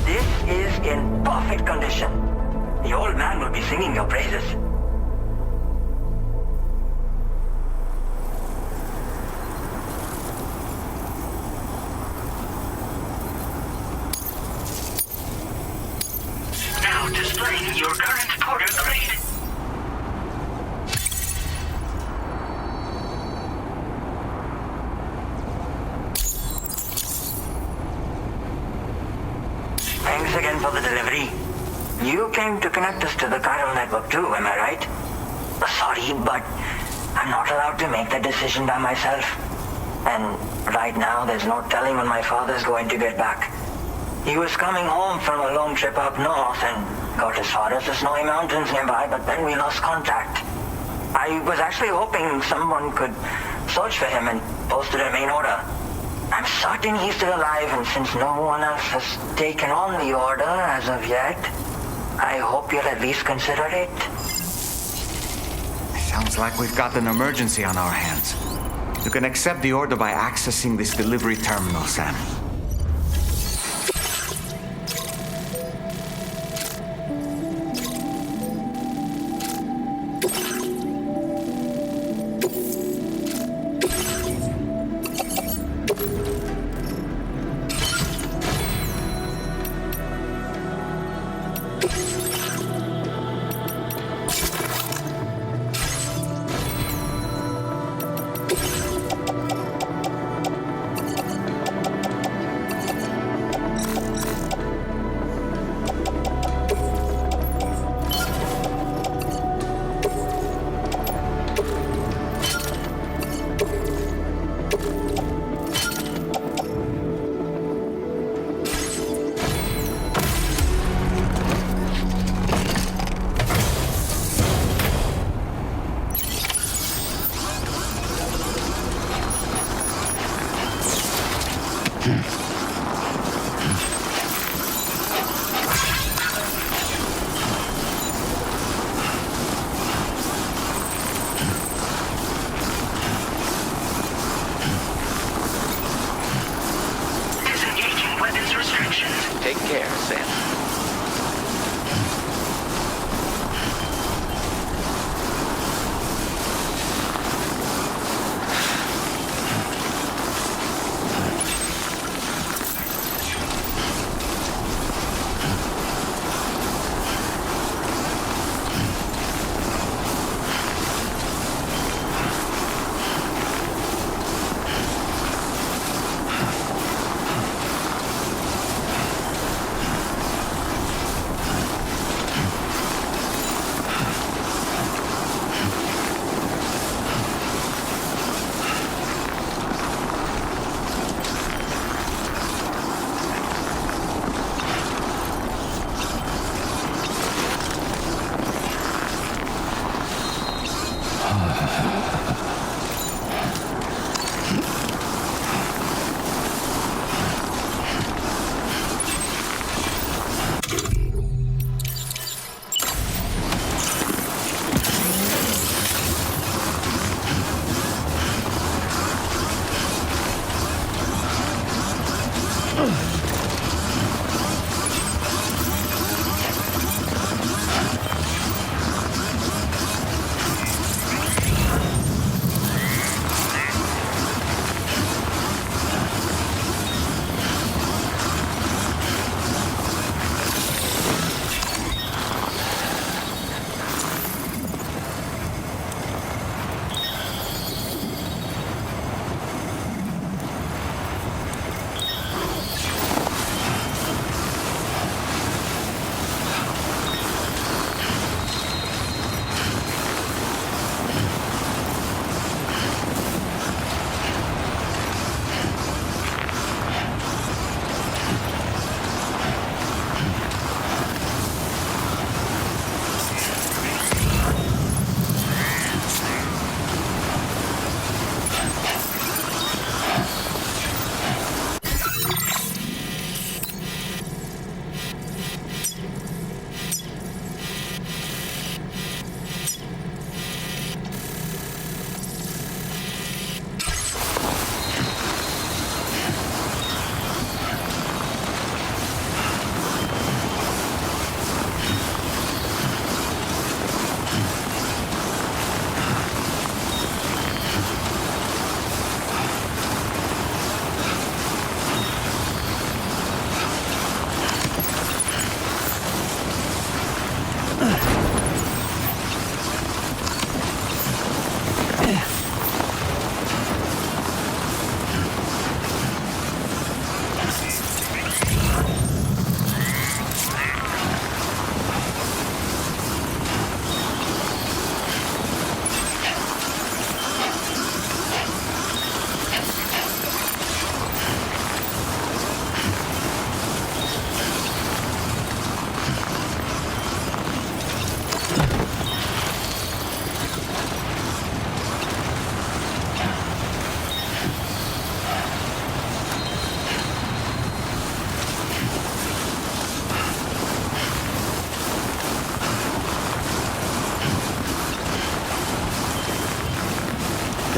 This is in perfect condition. The old man will be singing your praises. Now displaying your current porter grade. Thanks again for the delivery. You came to connect us to the chiral network too, am I right? Sorry, but I'm not allowed to make that decision by myself. And right now, there's no telling when my father's going to get back. He was coming home from a long trip up north and got as far as the snowy mountains nearby, but then we lost contact. I was actually hoping someone could search for him and posted a main order. I'm certain he's still alive, and since no one else has taken on the order as of yet, I hope you'll at least consider it. Sounds like we've got an emergency on our hands. You can accept the order by accessing this delivery terminal, Sam.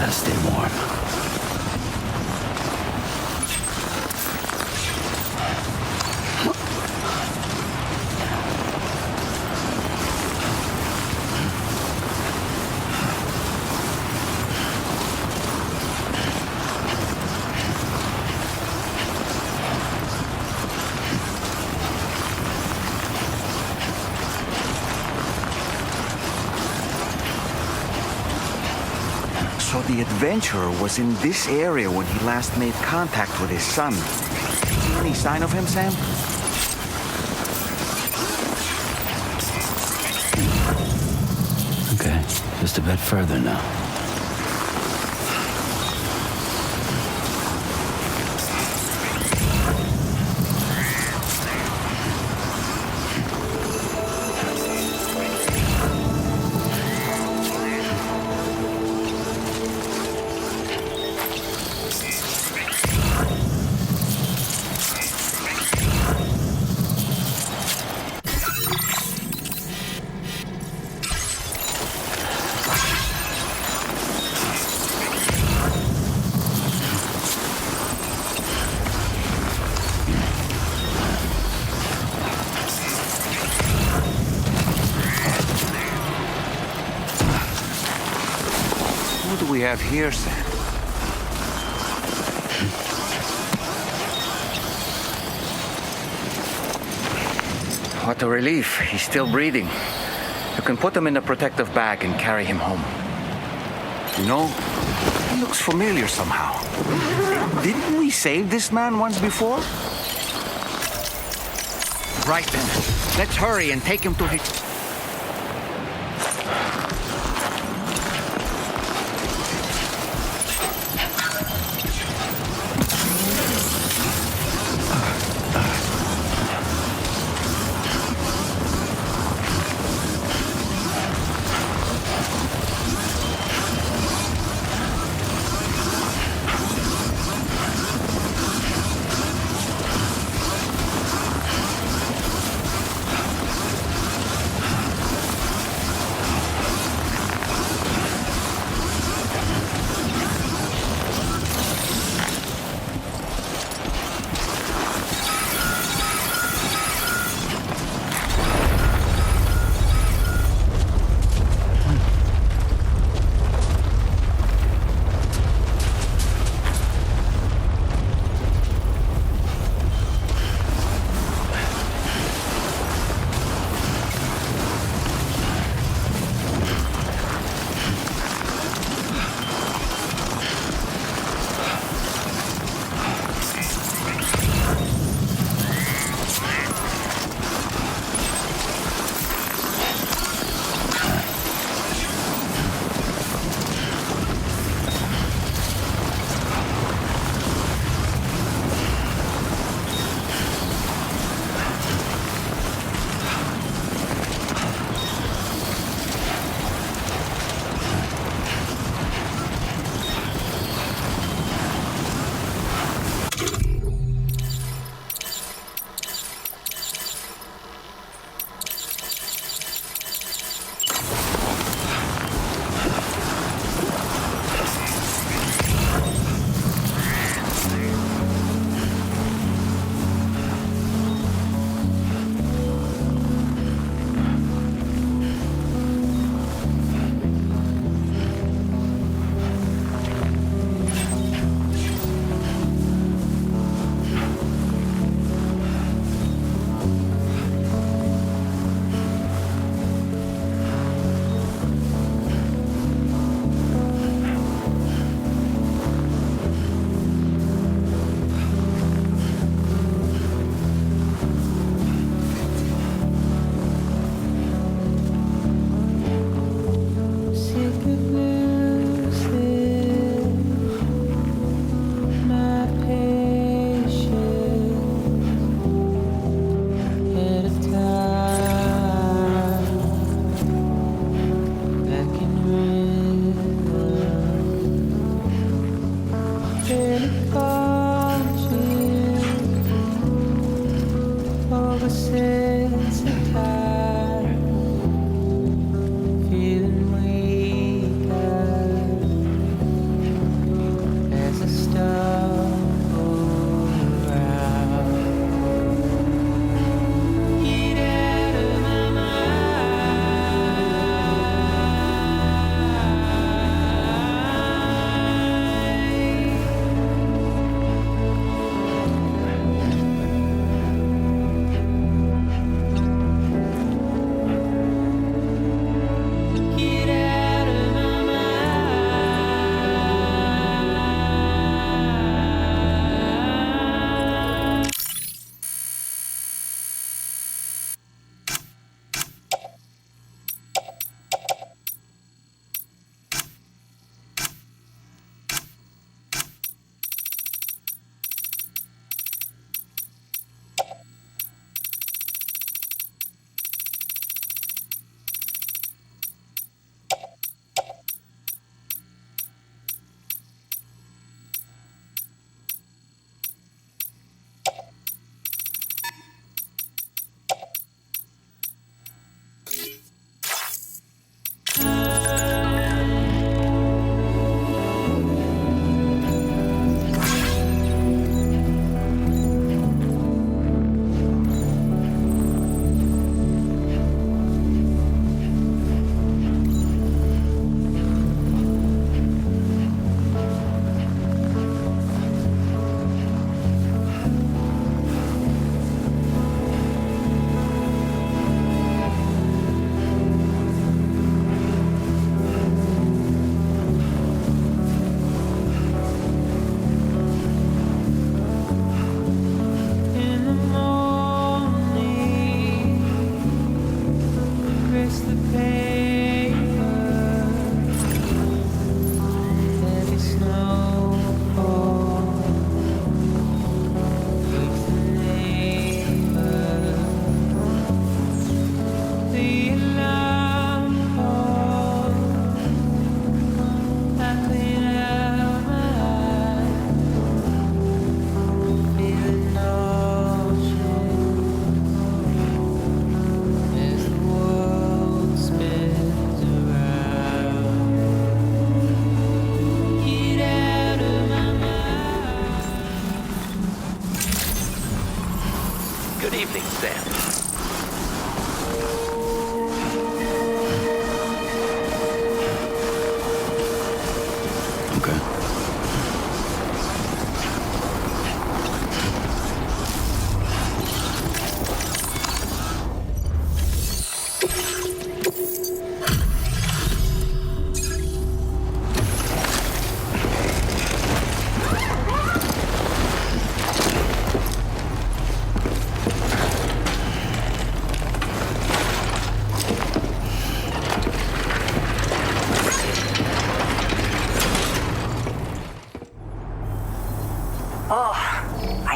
Gotta stay warm. So the adventurer was in this area when he last made contact with his son. Any sign of him, Sam? Okay, just a bit further now. What do we have here, Sam? What a relief. He's still breathing. You can put him in a protective bag and carry him home. You know, he looks familiar somehow. Didn't we save this man once before? Right then. Let's hurry and take him to his...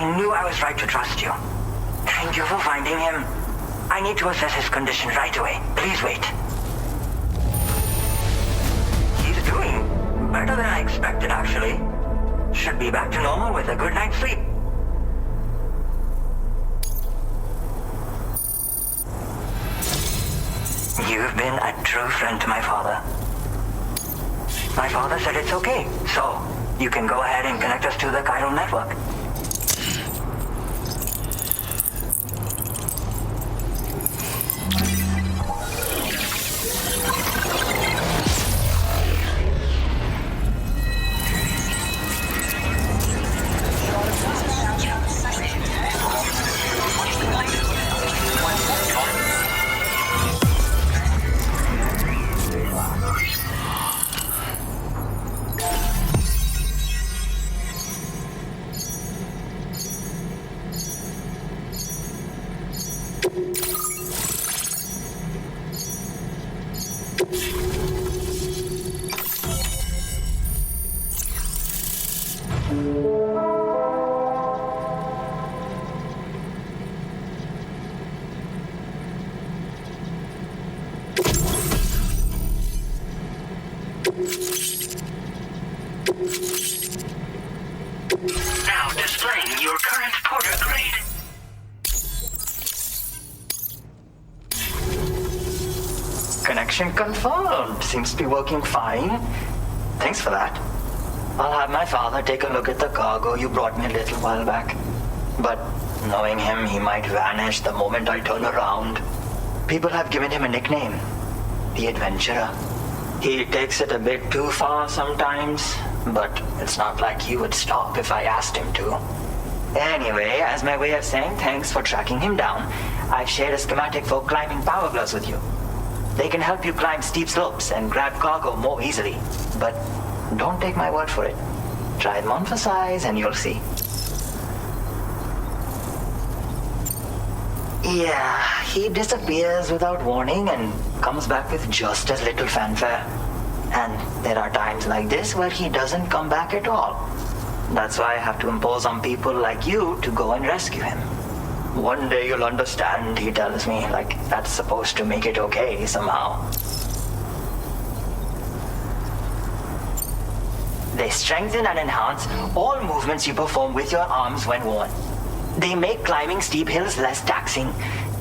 I knew I was right to trust you. Thank you for finding him. I need to assess his condition right away. Please wait. He's doing better than I expected, actually. Should be back to normal with a good night's sleep. You've been a true friend to my father. My father said it's okay, so you can go ahead and connect us to the chiral network. Now displaying your current porter grade. Connection confirmed. Seems to be working fine. Thanks for that. I'll have my father take a look at the cargo you brought me a little while back. But knowing him, he might vanish the moment I turn around. People have given him a nickname, the Adventurer. He takes it a bit too far sometimes, but it's not like he would stop if I asked him to. Anyway, as my way of saying thanks for tracking him down, I've shared a schematic for climbing power gloves with you. They can help you climb steep slopes and grab cargo more easily, but don't take my word for it. Try them on for size and you'll see. Yeah, he disappears without warning and comes back with just as little fanfare. And there are times like this where he doesn't come back at all. That's why I have to impose on people like you to go and rescue him. One day you'll understand, he tells me, like that's supposed to make it okay somehow. They strengthen and enhance all movements you perform with your arms when worn. They make climbing steep hills less taxing.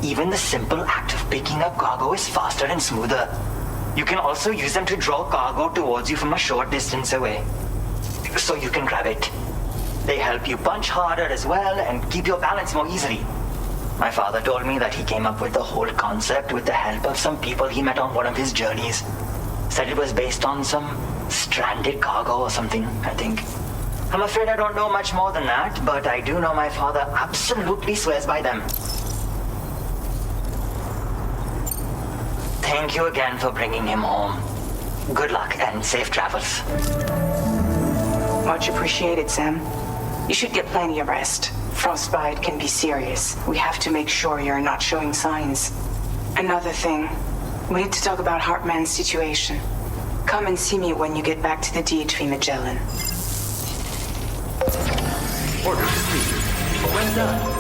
Even the simple act of picking up cargo is faster and smoother. You can also use them to draw cargo towards you from a short distance away, so you can grab it. They help you punch harder as well and keep your balance more easily. My father told me that he came up with the whole concept with the help of some people he met on one of his journeys. Said it was based on some stranded cargo or something, I think. I'm afraid I don't know much more than that, but I do know my father absolutely swears by them. Thank you again for bringing him home. Good luck and safe travels. Much appreciated, Sam. You should get plenty of rest. Frostbite can be serious. We have to make sure you're not showing signs. Another thing, we need to talk about Hartman's situation. Come and see me when you get back to the DHV Magellan. Order received. When done.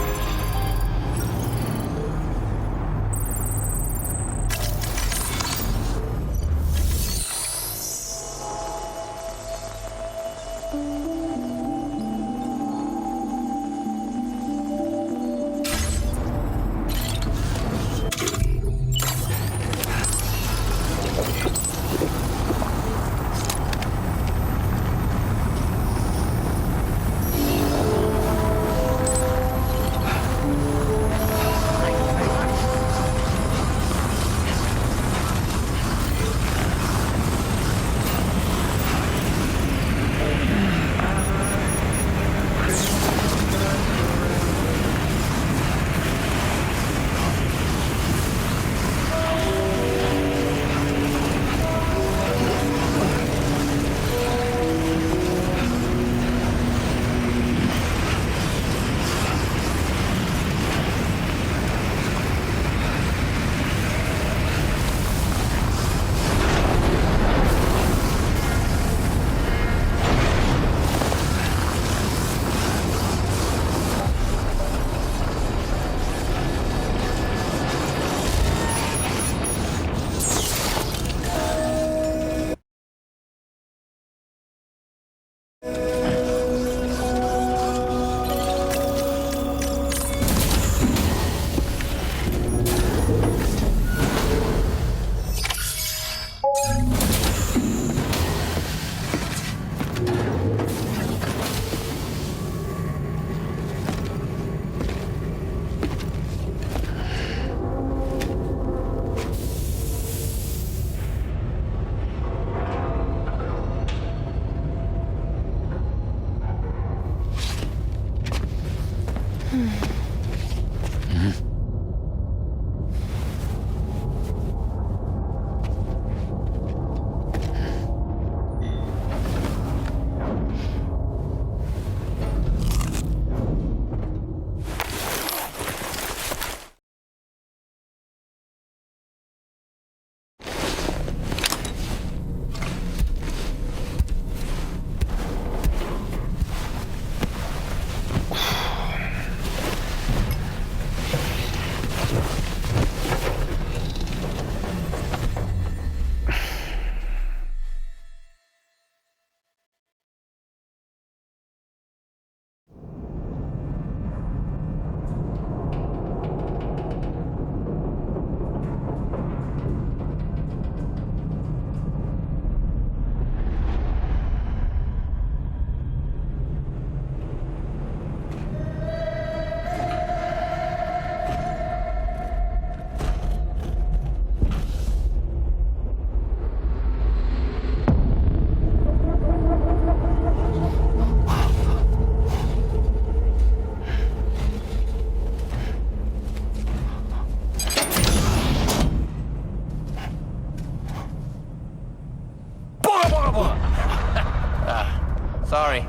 Sorry.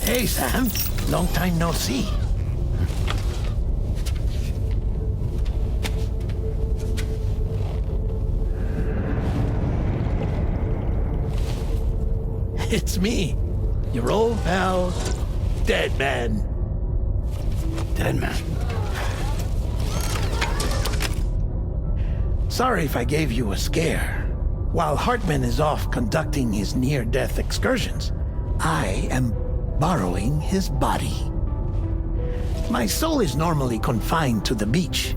Hey, Sam. Long time no see. It's me, your old pal, Dead Man. Dead Man? Sorry if I gave you a scare. While Hartman is off conducting his near-death excursions, I am borrowing his body. My soul is normally confined to the beach,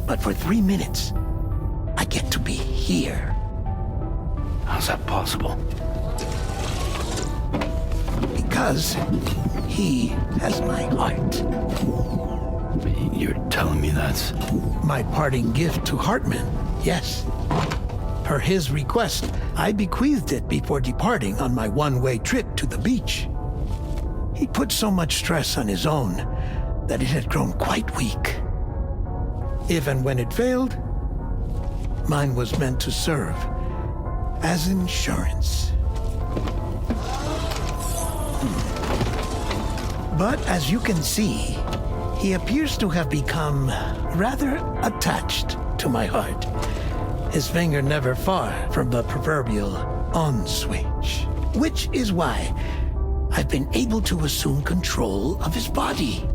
but for 3 minutes, I get to be here. How's that possible? Because he has my heart. You're telling me that's... My parting gift to Hartman, yes. Per his request, I bequeathed it before departing on my one-way trip to the beach. He put so much stress on his own that it had grown quite weak. If and when it failed, mine was meant to serve as insurance. But as you can see, he appears to have become rather attached to my heart. His finger never far from the proverbial on switch, which is why I've been able to assume control of his body.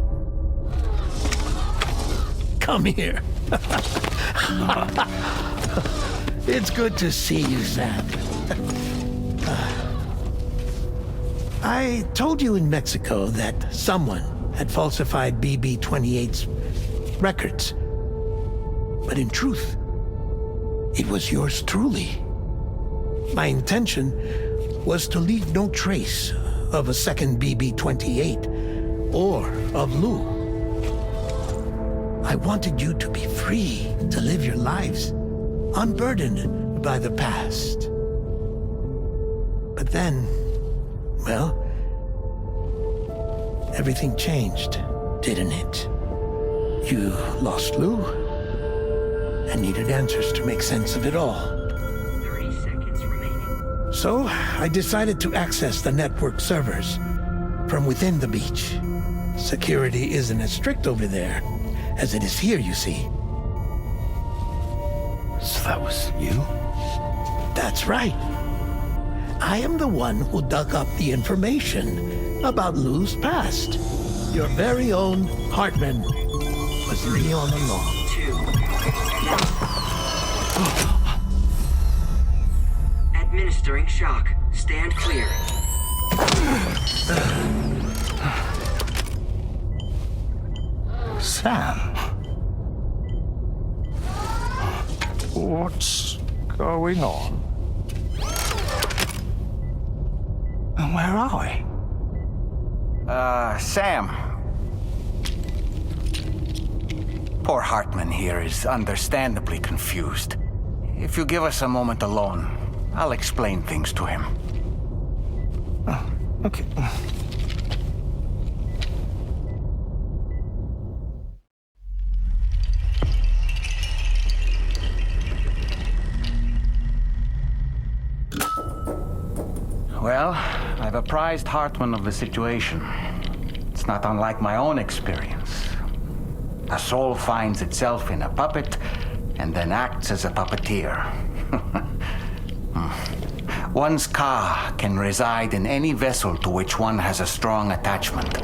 Come here. It's good to see you, Sam. I told you in Mexico that someone had falsified BB-28's records. But in truth, it was yours truly. My intention was to leave no trace of a second BB-28 or of Lou. I wanted you to be free to live your lives, unburdened by the past. But then, well, everything changed, didn't it? You lost Lou and needed answers to make sense of it all. 30 seconds remaining. So I decided to access the network servers from within the beach. Security isn't as strict over there as it is here, you see. So that was you? That's right. I am the one who dug up the information about Lou's past. Your very own Hartman was me all along. Administering shock. Stand clear. Sam. What's going on? Where are we? Sam. Poor Hartman here is understandably confused. If you give us a moment alone, I'll explain things to him. Oh, okay. Well, I've apprised Hartman of the situation. It's not unlike my own experience. A soul finds itself in a puppet and then acts as a puppeteer. One's ka can reside in any vessel to which one has a strong attachment.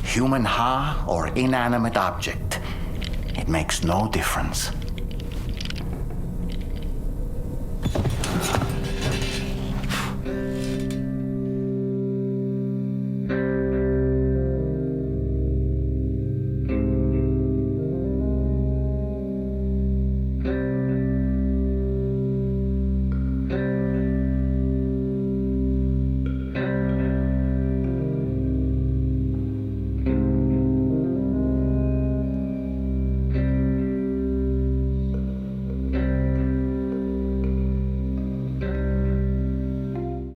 Human ha or inanimate object. It makes no difference.